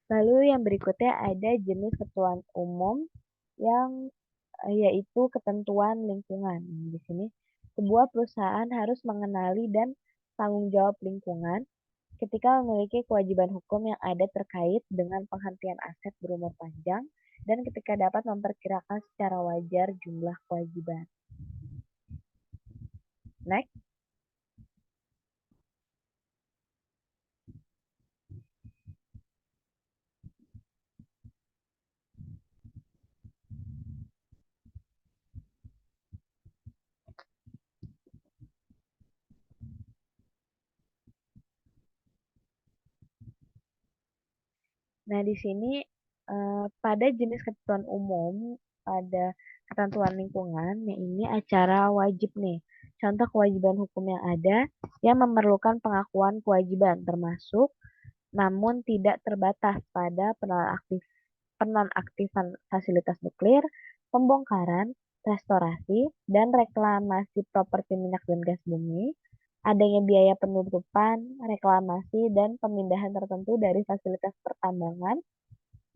Lalu yang berikutnya ada jenis ketentuan umum yang yaitu ketentuan lingkungan. Di sini sebuah perusahaan harus mengenali dan tanggung jawab lingkungan ketika memiliki kewajiban hukum yang ada terkait dengan penghentian aset berumur panjang dan ketika dapat memperkirakan secara wajar jumlah kewajiban. Next. Nah, di sini pada jenis ketentuan umum, pada ketentuan lingkungan, yang ini acara wajib nih. Contoh kewajiban hukum yang ada yang memerlukan pengakuan kewajiban termasuk namun tidak terbatas pada penonaktifan fasilitas nuklir, pembongkaran, restorasi, dan reklamasi properti minyak dan gas bumi, adanya biaya penutupan, reklamasi, dan pemindahan tertentu dari fasilitas pertambangan,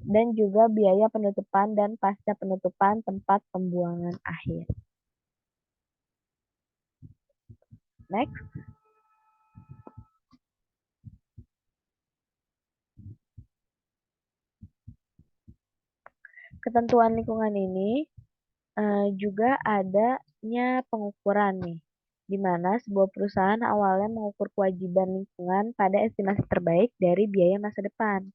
dan juga biaya penutupan dan pasca penutupan tempat pembuangan akhir. Next. Ketentuan lingkungan ini juga adanya pengukuran nih, di mana sebuah perusahaan awalnya mengukur kewajiban lingkungan pada estimasi terbaik dari biaya masa depan.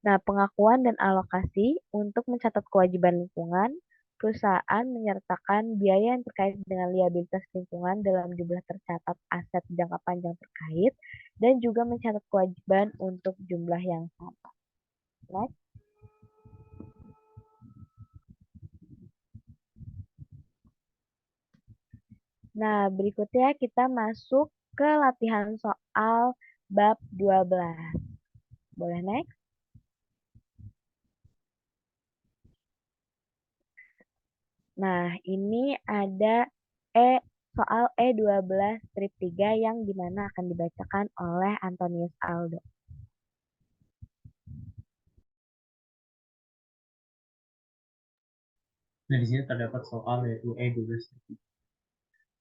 Nah, pengakuan dan alokasi untuk mencatat kewajiban lingkungan, perusahaan menyertakan biaya yang terkait dengan liabilitas lingkungan dalam jumlah tercatat aset jangka panjang terkait, dan juga mencatat kewajiban untuk jumlah yang sama. Next. Nah, berikutnya kita masuk ke latihan soal bab 12. Boleh next? Nah, ini ada soal E12 strip 3 yang dimana akan dibacakan oleh Antonius Aldo. Nah, di sini terdapat soal yaitu E12.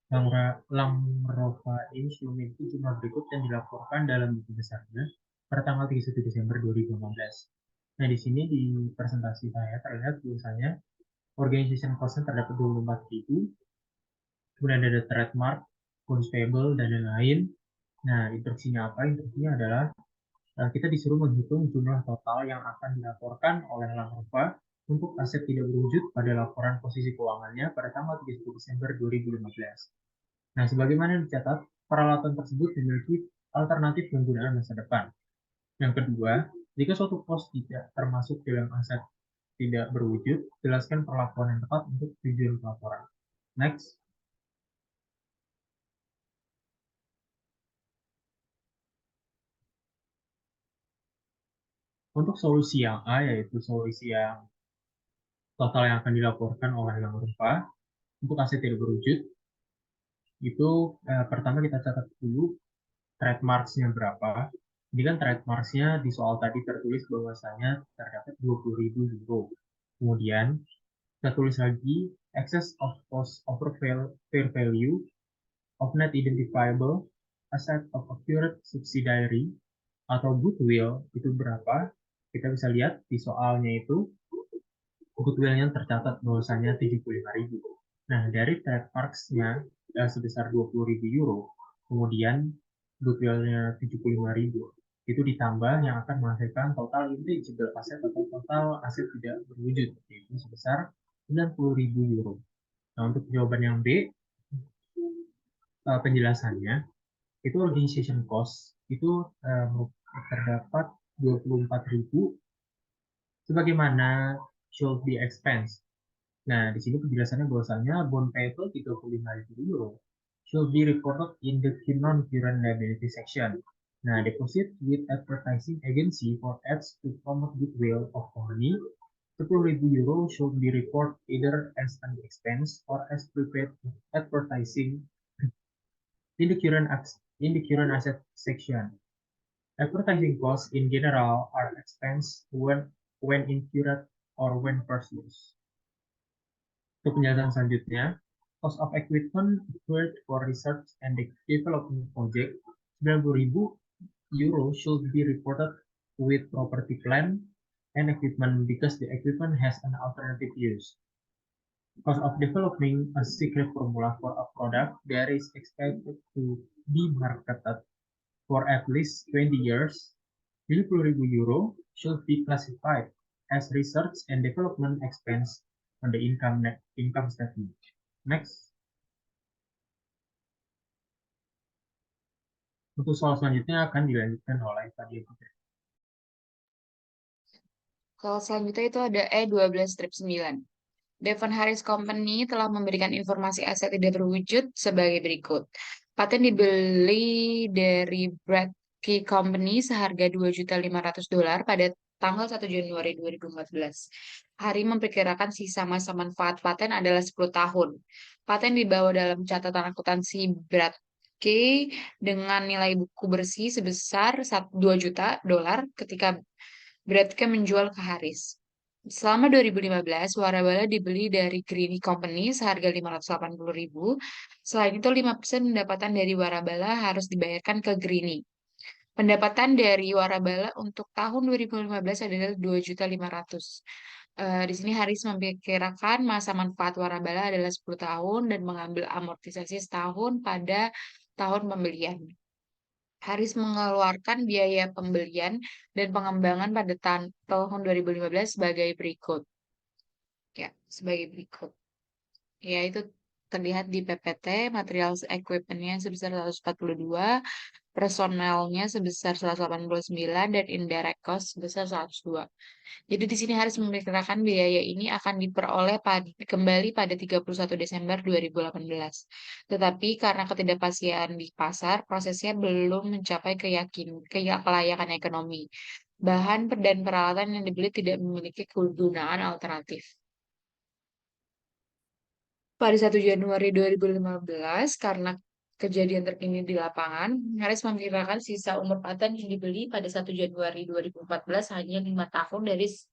Langrova Inc. memiliki jumlah berikut yang dilaporkan dalam buku besarnya pada tanggal 31 Desember 2015. Nah, di sini di presentasi saya terlihat tulisannya organization cost-nya terdapat 24.000, kemudian ada trademark, accounts payable, dan lain-lain. Nah, instruksinya apa? Instruksinya adalah kita disuruh menghitung jumlah total yang akan dilaporkan oleh Langrova untuk aset tidak berwujud pada laporan posisi keuangannya pada tanggal 31 Desember 2015. Nah, sebagaimana dicatat, peralatan tersebut memiliki alternatif penggunaan masa depan. Yang kedua, jika suatu pos tidak termasuk dalam aset tidak berwujud, jelaskan perlakuan yang tepat untuk tujuan pelaporan. Next. Untuk solusi yang A, yaitu solusi yang total yang akan dilaporkan oleh yang berupa, untuk aset tidak berwujud, itu pertama kita catat dulu trademarks-nya berapa. Jadi kan trademarks-nya di soal tadi tertulis bahwasanya terdapat 20.000 euro. Kemudian kita tulis lagi excess of cost over fair value of net identifiable asset of accurate subsidiary atau goodwill itu berapa. Kita bisa lihat di soalnya itu goodwill-nya tercatat bahwasanya 75.000. Nah, dari trademarks-nya sebesar 20.000 euro, kemudian goodwill-nya 75.000, itu ditambah yang akan menghasilkan total intangible asset atau total aset tidak berwujud, yaitu sebesar 90.000 euro. Nah, untuk jawaban yang B, penjelasannya, itu organization cost, itu terdapat 24.000 sebagaimana should be expense. Nah, di sini penjelasannya bahwasanya bond payable 35.000 euro should be reported in the non-current liability section. Nah, deposit with advertising agency for ads to promote goodwill of company 10.000 euro should be reported either as an expense or as prepaid advertising in the current asset section. Advertising costs in general are expense when incurred or when first used. Untuk penjelasan selanjutnya, cost of equipment incurred for research and development project 90.000 euro should be reported with property plant and equipment because the equipment has an alternative use. Cost of developing a secret formula for a product that is expected to be marketed for at least 20 years, 70.000 euro should be classified as research and development expense on the income statement. Next. Untuk soal selanjutnya akan dilanjutkan oleh Fadia Putri. Soal selanjutnya itu ada E12-9. Devon Harris Company telah memberikan informasi aset tidak berwujud sebagai berikut. Paten dibeli dari Bradkey Company seharga $2.500.000 pada tanggal 1 Januari 2014. Hari memperkirakan sisa masa manfaat paten adalah 10 tahun. Paten dibawa dalam catatan akuntansi Bradkey dengan nilai buku bersih sebesar $2 juta ketika Bradkey menjual ke Harris. Selama 2015, warabala dibeli dari Greeny Company seharga 580.000. Selain itu, 5% pendapatan dari warabala harus dibayarkan ke Greeny. Pendapatan dari warabala untuk tahun 2015 adalah 2.500.000. Di sini Haris memperkirakan masa manfaat warabala adalah 10 tahun dan mengambil amortisasi setahun pada tahun pembelian. Haris mengeluarkan biaya pembelian dan pengembangan pada tahun 2015 sebagai berikut. Ya, sebagai berikut. Ya, itu terlihat di PPT, materials equipment-nya sebesar 142, personelnya sebesar 189, dan indirect cost sebesar 102. Jadi di sini Haris memperkirakan biaya ini akan diperoleh kembali pada 31 Desember 2018. Tetapi karena ketidakpastian di pasar, prosesnya belum mencapai kelayakan ekonomi. Bahan dan peralatan yang dibeli tidak memiliki kegunaan alternatif. Pada 1 Januari 2015, karena kejadian terkini di lapangan, Haris memperkirakan sisa umur paten yang dibeli pada 1 Januari 2014 hanya 5 tahun dari 1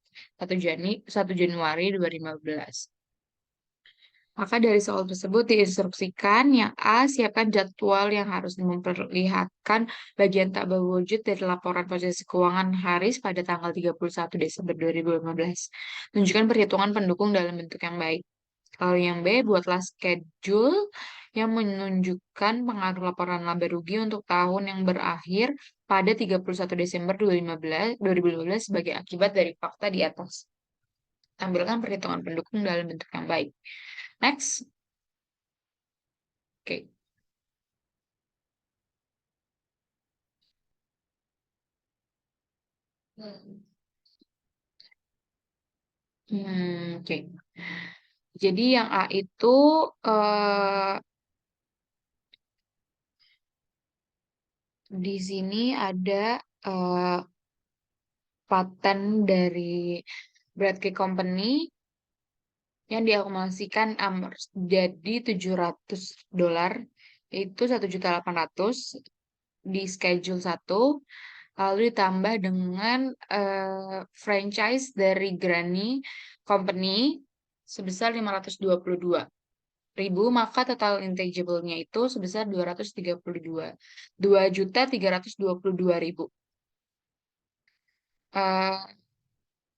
Januari 2015. Maka dari soal tersebut diinstruksikan yang A, siapkan jadwal yang harus memperlihatkan bagian tak berwujud dari laporan posisi keuangan Haris pada tanggal 31 Desember 2015. Tunjukkan perhitungan pendukung dalam bentuk yang baik. Kalau yang B, buatlah schedule yang menunjukkan pengaruh laporan laba rugi untuk tahun yang berakhir pada 31 Desember 2015 sebagai akibat dari fakta di atas. tampilkan perhitungan pendukung dalam bentuk yang baik. Next. Oke. Oke. Jadi yang A itu di sini ada paten dari Bradley Company yang diakumulasikan jadi $700, itu 1.800.000 di schedule 1, lalu ditambah dengan franchise dari Granny Company sebesar 522.000, maka total intangible-nya itu sebesar 2.322.000. Eh,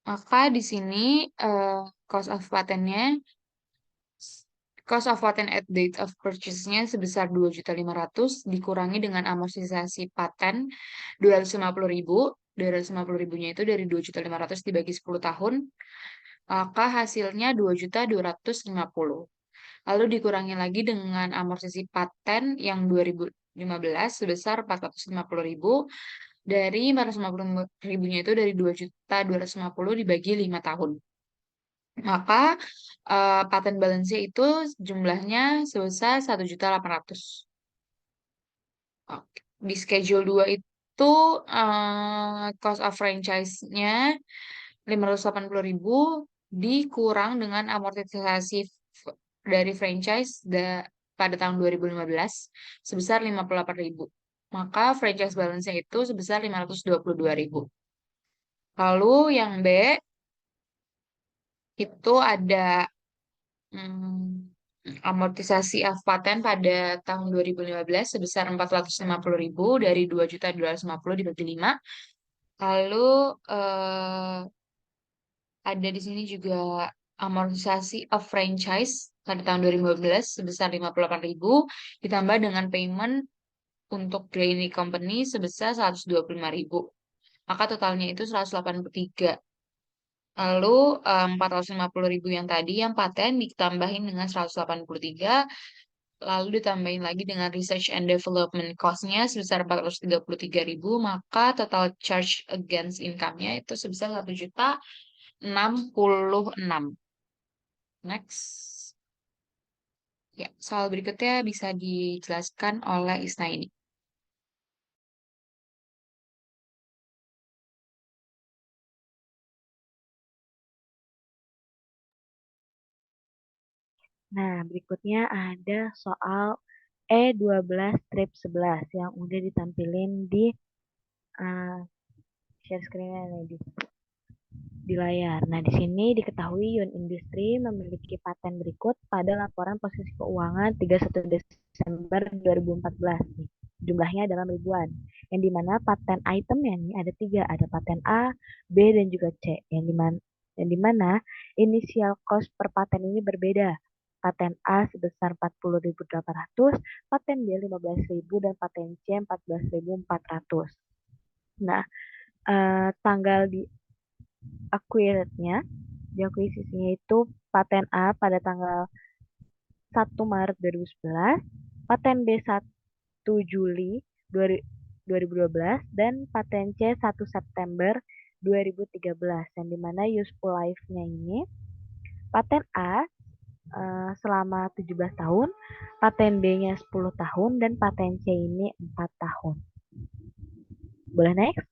maka di sini cost of patennya cost of patent at date of purchase-nya sebesar 2.500.000 dikurangi dengan amortisasi paten 250.000. 250.000-nya itu dari 2.500.000 dibagi 10 tahun, maka hasilnya 2.250.000. Lalu dikurangi lagi dengan amortisasi paten yang 2015 sebesar 450.000. Dari 450.000-nya itu dari 2.250.000 dibagi 5 tahun. Maka paten balance itu jumlahnya sebesar 1.800.000. Oke. Di schedule 2 itu cost of franchise-nya 580.000 dikurang dengan amortisasi dari franchise pada tahun 2015 sebesar 58.000. Maka franchise balance-nya itu sebesar 522.000. Lalu yang B itu ada amortisasi of patent pada tahun 2015 sebesar 450.000 dari 2.250.000 dibagi 5. Lalu ada di sini juga amortisasi of franchise pada tahun 2015 sebesar 58.000 ditambah dengan payment untuk Granny Company sebesar 125.000. Maka totalnya itu 183. Lalu 450.000 yang tadi yang paten ditambahin dengan 183, lalu ditambahin lagi dengan research and development cost-nya sebesar 433.000, maka total charge against income-nya itu sebesar 1.066.000. Next. Ya, soal berikutnya bisa dijelaskan oleh Isna ini. Nah, berikutnya ada soal E12 strip 11 yang udah ditampilin di share screen-nya di layar. Nah, di sini diketahui Yun Industri memiliki paten berikut pada laporan posisi keuangan 31 Desember 2014. Nih, jumlahnya dalam ribuan. Yang dimana paten itemnya nih ada 3, ada paten A, B, dan juga C. Yang dimana inisial cost per paten ini berbeda. Paten A sebesar 40.800, paten B 15.000, dan paten C 14.400. Nah, tanggal di akuisisinya itu paten A pada tanggal 1 Maret 2011, paten B 1 Juli 2012, dan paten C 1 September 2013, yang dimana useful life-nya ini paten A selama 17 tahun, paten B-nya 10 tahun, dan paten C ini 4 tahun. Boleh next?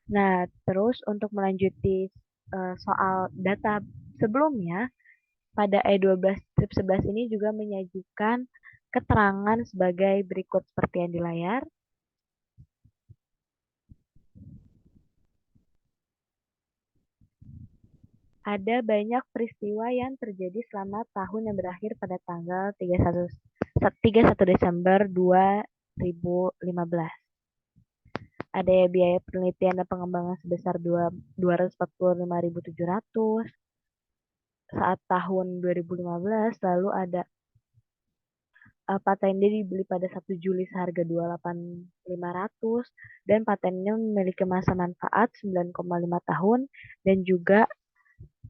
Nah, terus untuk melanjuti soal data sebelumnya, pada E12 strip 11 ini juga menyajikan keterangan sebagai berikut seperti yang di layar. Ada banyak peristiwa yang terjadi selama tahun yang berakhir pada tanggal 31 Desember 2015. Ada biaya penelitian dan pengembangan sebesar 245.700 saat tahun 2015, lalu ada paten dia dibeli pada 1 Juli seharga 28.500 dan patennya memiliki masa manfaat 9,5 tahun dan juga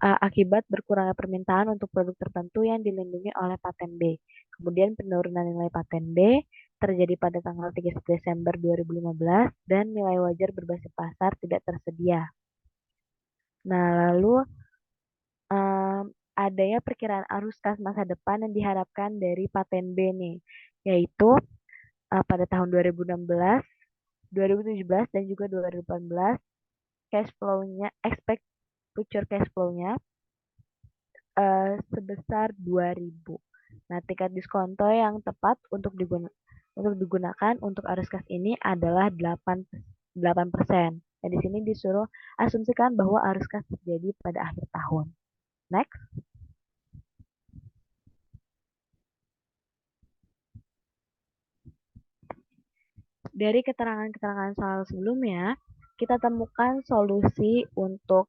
akibat berkurangnya permintaan untuk produk tertentu yang dilindungi oleh paten B. Kemudian penurunan nilai paten B terjadi pada tanggal 31 Desember 2015 dan nilai wajar berbasis pasar tidak tersedia. Nah, lalu adanya perkiraan arus kas masa depan yang diharapkan dari paten B nih, yaitu pada tahun 2016, 2017 dan juga 2018 cash flow-nya, expect future cash flow-nya sebesar 2.000. Nah, tingkat diskonto yang tepat untuk digunakan untuk arus kas ini adalah 8%. Dan di sini disuruh asumsikan bahwa arus kas terjadi pada akhir tahun. Next. Dari keterangan-keterangan soal sebelumnya, kita temukan solusi untuk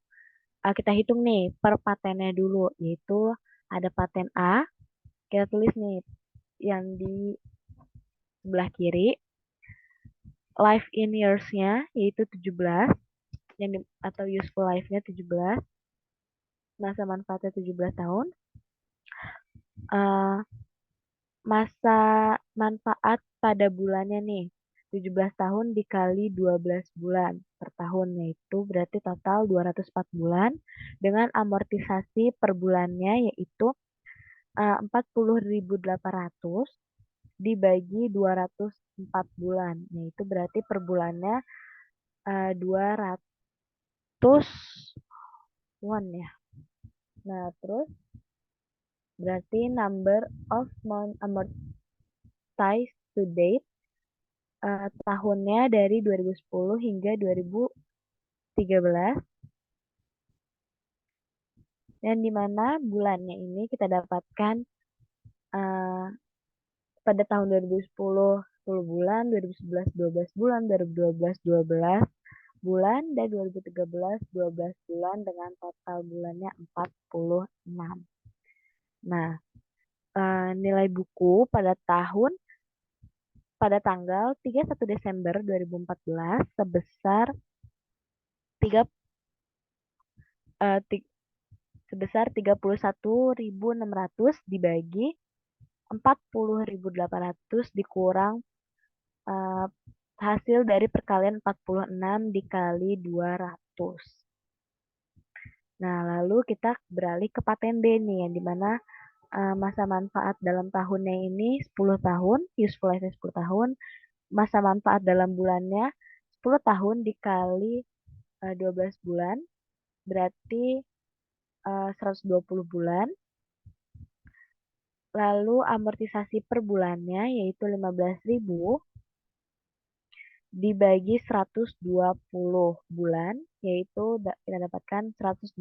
kita hitung nih per patennya dulu, yaitu ada paten A, kita tulis nih yang di sebelah kiri, life in years-nya yaitu 17, atau useful life-nya 17, masa manfaatnya 17 tahun, masa manfaat pada bulannya nih, 17 tahun dikali 12 bulan per tahun, yaitu berarti total 204 bulan dengan amortisasi per bulannya yaitu 40.800 dibagi 204 bulan, yaitu berarti per bulannya 200 won ya. Nah, terus berarti number of month amortized to date tahunnya dari 2010 hingga 2013, dan dimana bulannya ini kita dapatkan pada tahun 2010 10 bulan, 2011 12 bulan, 2012 12 bulan, dan 2013 12 bulan dengan total bulannya 46. Nah, nilai buku pada tanggal 31 Desember 2014 sebesar 31.600 dibagi 40.800 dikurang hasil dari perkalian 46 dikali 200. Nah, lalu kita beralih ke paten B nih, yang dimana masa manfaat dalam tahunnya ini 10 tahun, useful life 10 tahun, masa manfaat dalam bulannya 10 tahun dikali 12 bulan, berarti 120 bulan. Lalu amortisasi per bulannya yaitu 15.000 dibagi 120 bulan, yaitu kita dapatkan 125.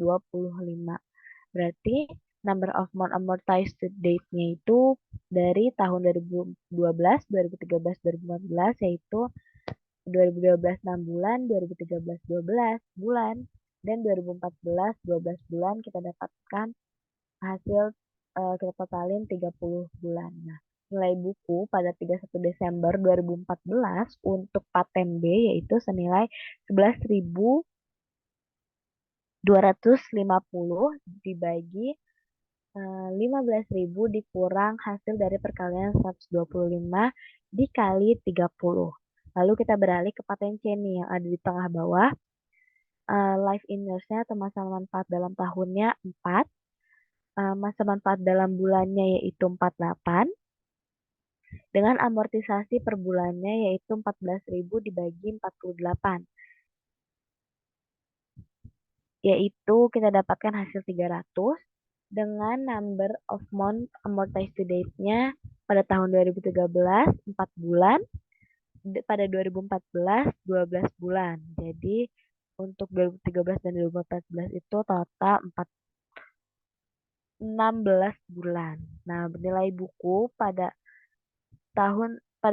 Berarti number of month amortized to date-nya itu dari tahun 2012, 2013, 2014 yaitu 2012 6 bulan, 2013 12 bulan, dan 2014 12 bulan. Kita dapatkan hasil kita totalin 30 bulan. Nah, nilai buku pada 31 Desember 2014 untuk paten B yaitu senilai 11.250 dibagi 15.000 dikurang hasil dari perkalian 125 dikali 30. Lalu kita beralih ke paten C nih yang ada di tengah bawah. Life in years-nya atau masa manfaat dalam tahunnya 4. Masa manfaat dalam bulannya yaitu 48. Dengan amortisasi per bulannya yaitu 14.000 dibagi 48. Yaitu kita dapatkan hasil 300 dengan number of month amortized to date-nya pada tahun 2013 4 bulan, pada 2014 12 bulan. Jadi untuk 2013 dan 2014 itu total 16 bulan. Nah, bernilai buku pada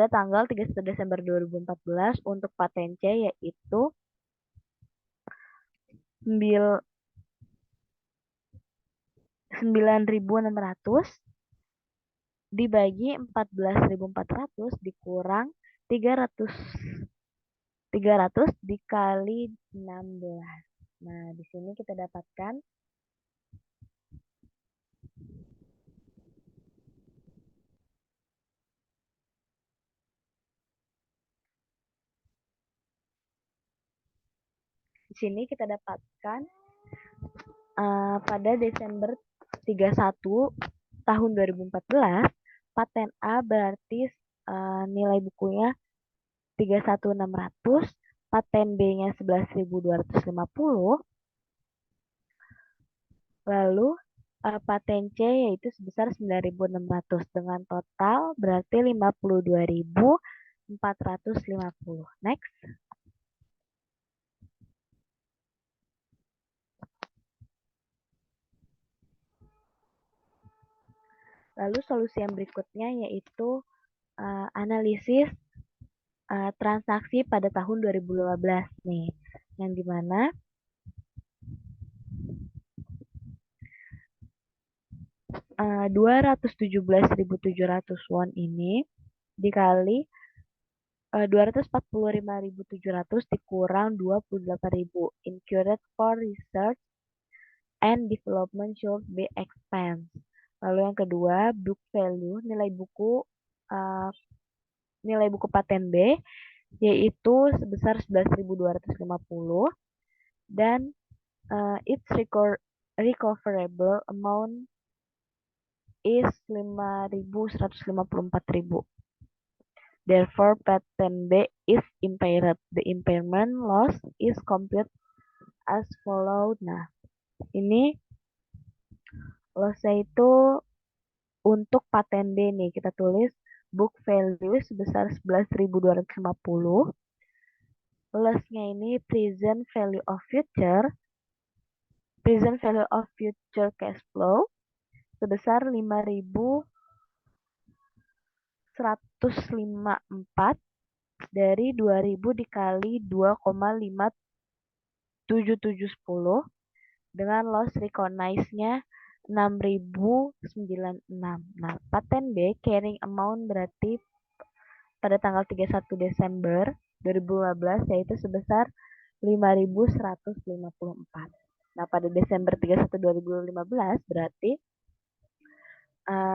tanggal 31 Desember 2014 untuk paten C yaitu 9.600 dibagi 14.400 dikurang 300 dikali 16. Nah, di sini kita dapatkan pada Desember 31 tahun 2014 paten A berarti nilai bukunya 31.600, paten B-nya 11.250, lalu paten C yaitu sebesar 9.600 dengan total berarti 52.450. Next. Lalu solusi yang berikutnya yaitu analisis transaksi pada tahun 2015 nih, yang dimana 217.700 won ini dikali 245.700 dikurang 28.000 incurred for research and development should be expense. Lalu yang kedua, book value, nilai buku paten B yaitu sebesar 11.250 dan its recoverable amount is 5.154.000. Therefore, patent B is impaired. The impairment loss is complete as follows. Nah, ini loss-nya itu untuk paten B nih, kita tulis book value sebesar 11.250. Loss-nya ini present value of future cash flow sebesar 5.154 dari 2.000 dikali 2,5770 dengan loss recognized-nya 6.096. Nah, paten B carrying amount berarti pada tanggal 31 Desember 2015 yaitu sebesar 5.154. Nah, pada Desember 31 2015 berarti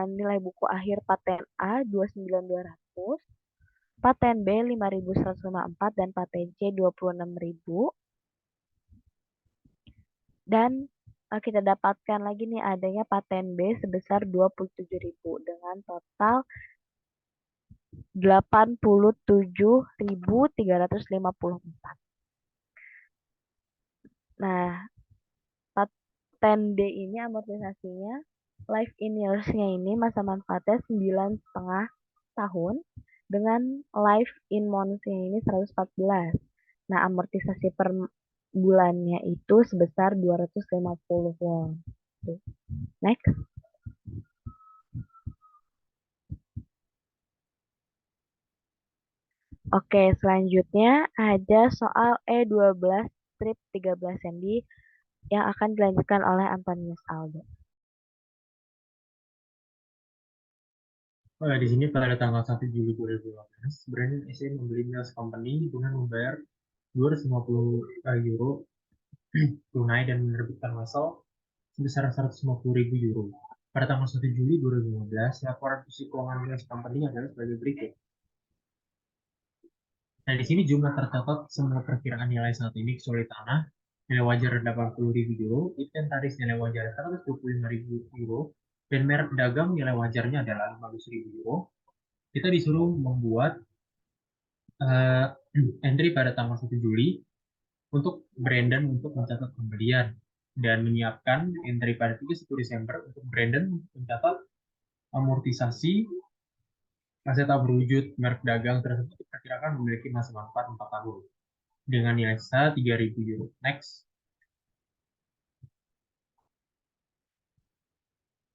nilai buku akhir paten A 29.200, paten B 5.154 dan paten C 26.000. Dan kita dapatkan lagi nih adanya paten B sebesar 27.000 dengan total 87.354. Nah, paten D ini amortisasinya life in years-nya ini masa manfaatnya 9,5 tahun dengan life in months-nya ini 114. Nah, amortisasi per bulannya itu sebesar 250 won. Next. Oke, selanjutnya ada soal E12 strip 13 cm yang akan dilanjutkan oleh Antonius Aldo. Di sini pada tanggal 1 Juli 2015, Brandon SA membeli Mills Company dengan membayar 250 euro tunai dan menerbitkan wesel sebesar 150.000 euro. Pada tanggal 1 Juli 2015, laporan posisi keuangan Mills Company adalah sebagai berikut. Nah, di sini jumlah tercatat semua perkiraan nilai saat ini kecuali tanah, nilai wajar 80.000 euro, inventaris nilai wajar 125.000 euro, dan merek dagang nilai wajarnya adalah 15.000 euro. Kita disuruh membuat entry pada tanggal 1 Juli untuk Brandon untuk mencatat pembelian dan menyiapkan entry pada 31 Desember untuk Brandon mencatat amortisasi aset tak berwujud merek dagang tersebut diperkirakan memiliki masa manfaat 4 tahun dengan nilai sisa 3.000 euro. Next.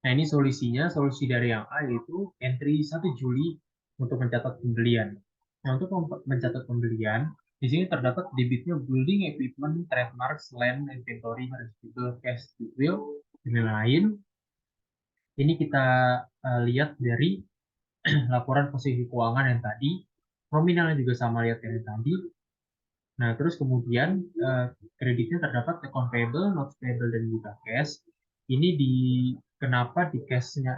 Nah, ini solusinya, solusi dari yang A yaitu entry 1 Juli untuk mencatat pembelian. Nah, untuk mencatat pembelian, di sini terdapat debitnya building equipment, trademarks, land, inventory, receivable, cash, goodwill, dan lain-lain. Ini kita lihat dari laporan posisi keuangan yang tadi, nominalnya juga sama lihat yang tadi. Nah, terus kemudian kreditnya terdapat account payable, notes payable, dan juga cash. Ini kenapa di cashnya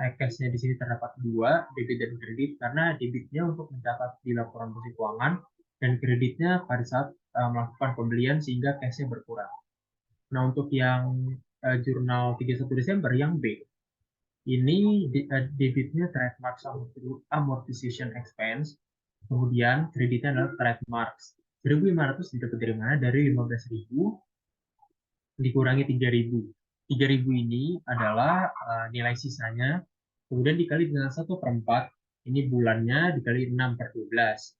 di sini terdapat dua, debit dan kredit, karena debitnya untuk mencatat di laporan posisi keuangan dan kreditnya pada saat melakukan pembelian sehingga cashnya berkurang. Nah, untuk yang jurnal 31 Desember yang B, ini debitnya trademark amortization expense, kemudian kreditnya adalah trademarks. 1.500 didapat dari mana? Dari 15.000 dikurangi 3.000. 3.000 ini adalah nilai sisanya, kemudian dikali dengan 1/4, ini bulannya dikali 6/12,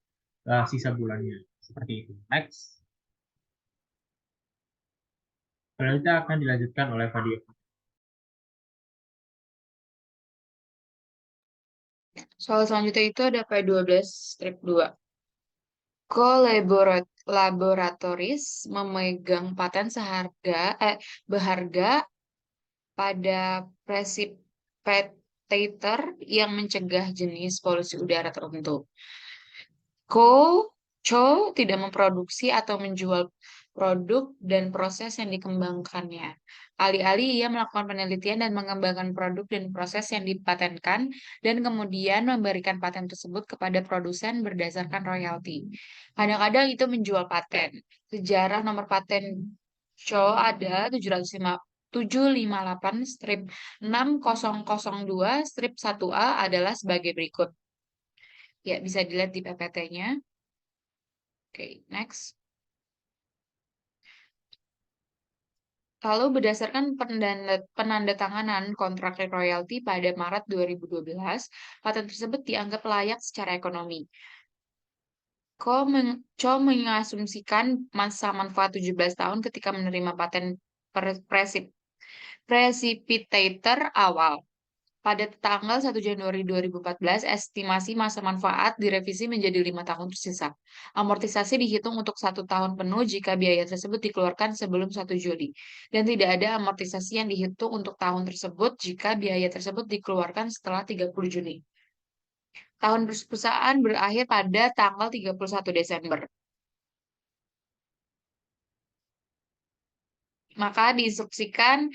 sisa bulannya. Seperti itu. Next. Selanjutnya akan dilanjutkan oleh Fadia. Soal selanjutnya itu ada P12 strip 2. Laboratoris memegang paten berharga pada precipitator yang mencegah jenis polusi udara tertentu. Cho tidak memproduksi atau menjual produk dan proses yang dikembangkannya. Alih-alih ia melakukan penelitian dan mengembangkan produk dan proses yang dipatenkan dan kemudian memberikan paten tersebut kepada produsen berdasarkan royalti. Kadang-kadang itu menjual paten. Sejarah nomor paten Cho ada 758 strip 6002 strip 1A adalah sebagai berikut. Ya, bisa dilihat di PPT-nya. Oke, next. Lalu berdasarkan penandatanganan kontrak royalti pada Maret 2012, paten tersebut dianggap layak secara ekonomi. Cho mengasumsikan masa manfaat 17 tahun ketika menerima paten precipitator awal. Pada tanggal 1 Januari 2014, estimasi masa manfaat direvisi menjadi 5 tahun tersisa. Amortisasi dihitung untuk 1 tahun penuh jika biaya tersebut dikeluarkan sebelum 1 Juli. Dan tidak ada amortisasi yang dihitung untuk tahun tersebut jika biaya tersebut dikeluarkan setelah 30 Juni. Tahun perusahaan berakhir pada tanggal 31 Desember. Maka diinstruksikan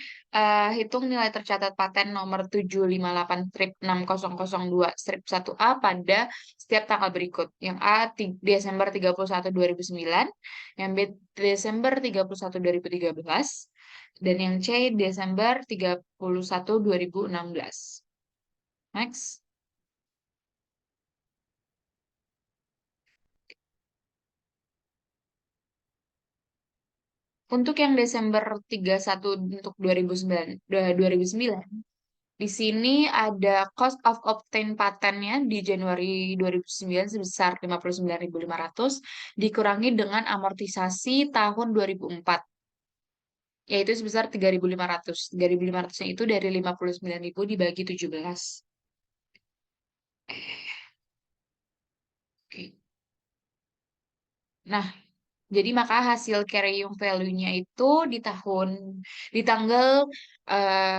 hitung nilai tercatat paten nomor 758 strip 6002 strip 1A pada setiap tanggal berikut. Yang A Desember 31 2009, yang B Desember 31 2013, dan yang C Desember 31 2016. Next. Untuk yang Desember 31 untuk 2009, di sini ada cost of obtain patennya di Januari 2009 sebesar 59.500 dikurangi dengan amortisasi tahun 2004 yaitu sebesar 3.500. 3.500-nya itu dari 59.000 dibagi 17. Oke. Nah, jadi maka hasil carrying value-nya itu di tanggal 31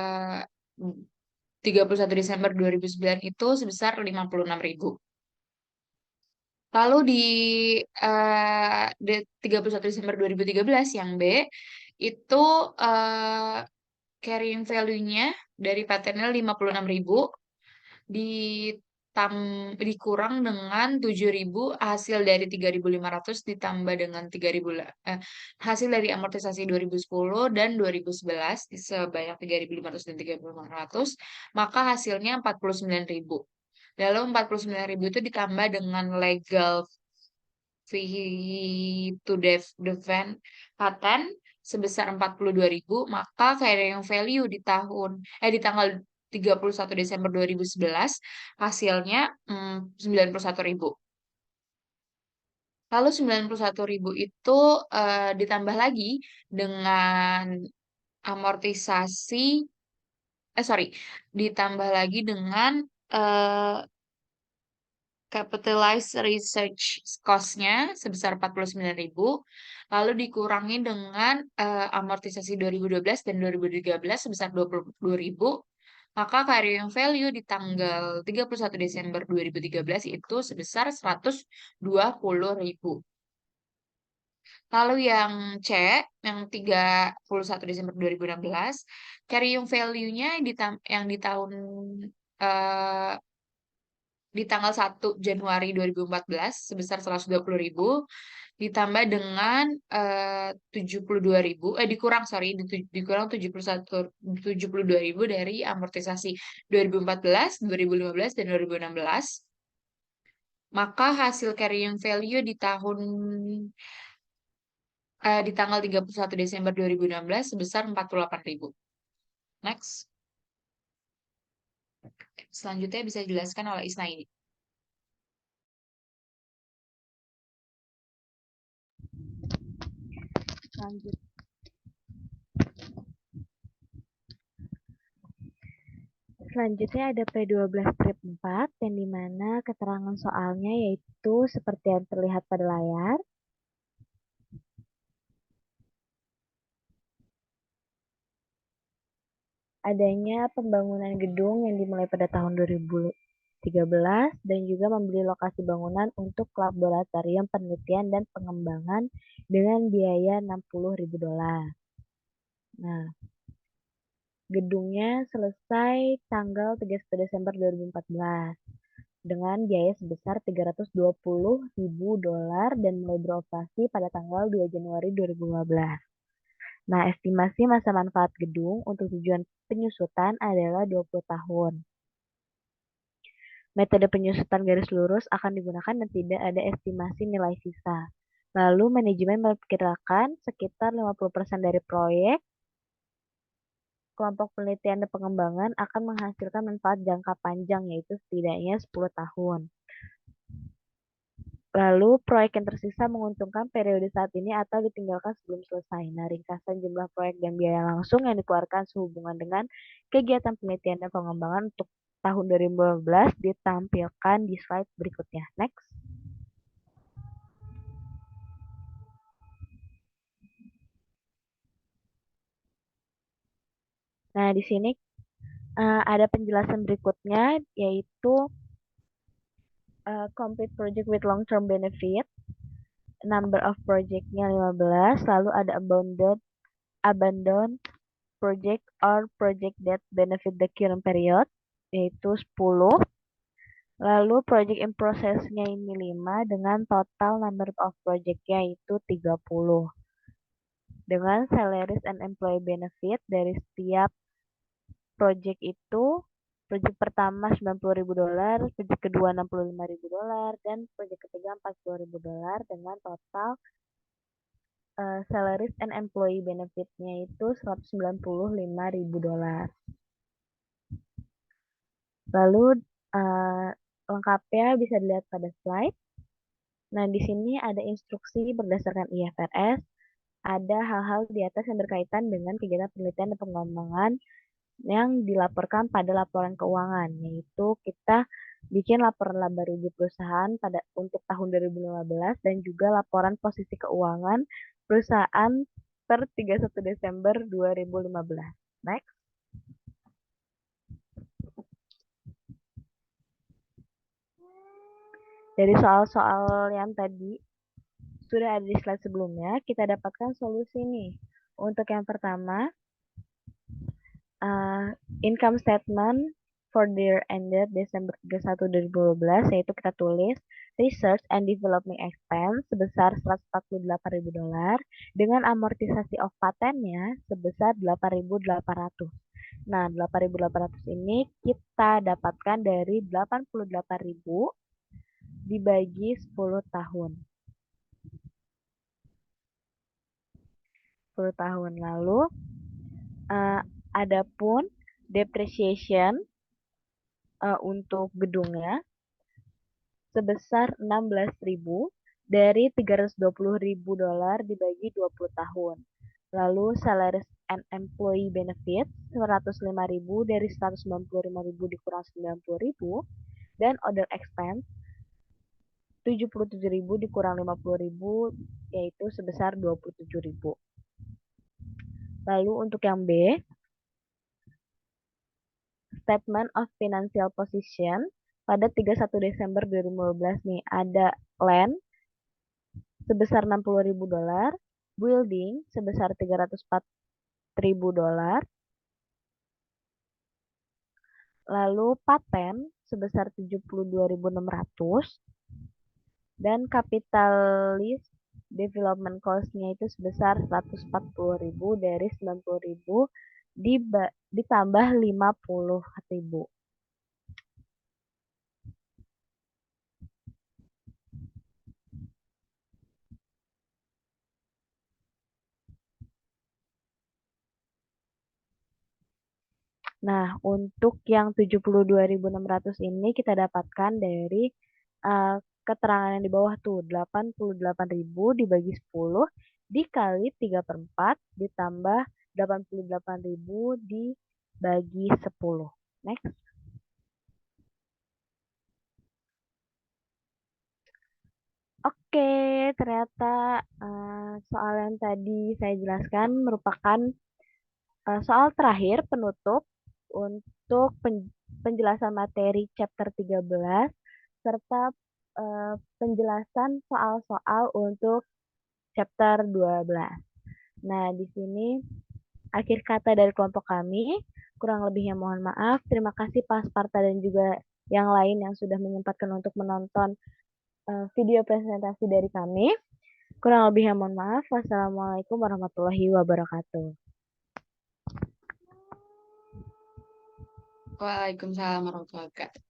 Desember 2009 itu sebesar 56.000. Lalu di 31 Desember 2013 yang B itu carrying value-nya dari patennya 56.000 dikurang dengan 7.000 hasil dari 3.500 ditambah dengan 3.000 hasil dari amortisasi 2010 dan 2011 sebanyak 3.500 dan 3.500 maka hasilnya 49.000. Lalu 49.000 itu ditambah dengan legal fee to defend patent sebesar 42.000, maka carrying value di tanggal 31 Desember 2011 hasilnya 91.000. Lalu 91.000 itu ditambah lagi dengan amortisasi ditambah lagi dengan capitalized research cost-nya sebesar 49.000, lalu dikurangi dengan amortisasi 2012 dan 2013 sebesar 22.000, Maka carrying value di tanggal 31 Desember 2013 itu sebesar 120.000. Lalu yang C, yang 31 Desember 2016, carrying value-nya yang eh, di tanggal 1 Januari 2014 sebesar 120.000 ditambah dengan 72.000 dikurang sorry dikurang 72.000 dari amortisasi 2014, 2015 dan 2016. Maka hasil carrying value di tanggal 31 Desember 2016 sebesar 48.000. Next. Selanjutnya bisa dijelaskan oleh Isna ini. Lanjut. Selanjutnya ada P12 strip 4 yang dimana keterangan soalnya yaitu seperti yang terlihat pada layar. Adanya pembangunan gedung yang dimulai pada tahun 2013 dan juga membeli lokasi bangunan untuk laboratorium penelitian dan pengembangan dengan biaya $60.000. Nah, gedungnya selesai tanggal 31 Desember 2014 dengan biaya sebesar $320.000 dan mulai beroperasi pada tanggal 2 Januari 2015. Nah, estimasi masa manfaat gedung untuk tujuan penyusutan adalah 20 tahun. Metode penyusutan garis lurus akan digunakan dan tidak ada estimasi nilai sisa. Lalu, manajemen memperkirakan sekitar 50% dari proyek kelompok penelitian dan pengembangan akan menghasilkan manfaat jangka panjang, yaitu setidaknya 10 tahun. Lalu, proyek yang tersisa menguntungkan periode saat ini atau ditinggalkan sebelum selesai. Nah, ringkasan jumlah proyek dan biaya langsung yang dikeluarkan sehubungan dengan kegiatan penelitian dan pengembangan untuk tahun 2015 ditampilkan di slide berikutnya. Next. Nah, di sini ada penjelasan berikutnya, yaitu complete project with long-term benefit. Number of project-nya 15, lalu ada abandoned project or project that benefit the current period, yaitu 10. Lalu project in process-nya ini 5 dengan total number of project-nya itu 30. Dengan salaries and employee benefit dari setiap project itu, project pertama $90.000, project kedua $65.000, dan project ketiga $40.000 dengan total salaries and employee benefit-nya itu $195.000. Lalu lengkapnya bisa dilihat pada slide. Nah, di sini ada instruksi berdasarkan IFRS, ada hal-hal di atas yang berkaitan dengan kegiatan penelitian dan pengembangan yang dilaporkan pada laporan keuangan, yaitu kita bikin laporan laba rugi perusahaan untuk tahun 2015 dan juga laporan posisi keuangan perusahaan per 31 Desember 2015. Next. Dari soal-soal yang tadi sudah ada di slide sebelumnya, kita dapatkan solusi nih. Untuk yang pertama, income statement for the year ended Desember 31 2012, yaitu kita tulis research and development expense sebesar $148.000 dengan amortisasi of patennya sebesar $8.800. Nah, 8.800 ini kita dapatkan dari 88.000 dibagi 10 tahun. 10 tahun lalu, adapun depreciation untuk gedungnya sebesar 16.000 dari $320.000 dibagi 20 tahun. Lalu salaries and employee benefits 105.000 dari 195.000 dikurang 90.000 dan other expense 77.000 dikurang 50.000 yaitu sebesar 27.000. Lalu untuk yang B, Statement of Financial Position pada 31 Desember 2015 nih. Ada land sebesar $60.000, building sebesar $304.000, lalu paten sebesar 72.600, dan kapitalis development cost-nya itu sebesar 140.000 dari 90.000 ditambah 50.000. Nah, untuk yang 72.600 ini kita dapatkan dari keterangan yang di bawah tuh. 88.000 dibagi 10 dikali 3/4 ditambah 88.000 dibagi 10. Next. Oke, ternyata soal yang tadi saya jelaskan merupakan soal terakhir penutup untuk penjelasan materi chapter 13 serta penjelasan soal-soal untuk chapter 12. Nah, di sini akhir kata dari kelompok kami. Kurang lebihnya mohon maaf. Terima kasih Pak Sparta dan juga yang lain yang sudah menyempatkan untuk menonton video presentasi dari kami. Kurang lebihnya mohon maaf. Wassalamualaikum warahmatullahi wabarakatuh. Waalaikumsalam warahmatullahi wabarakatuh.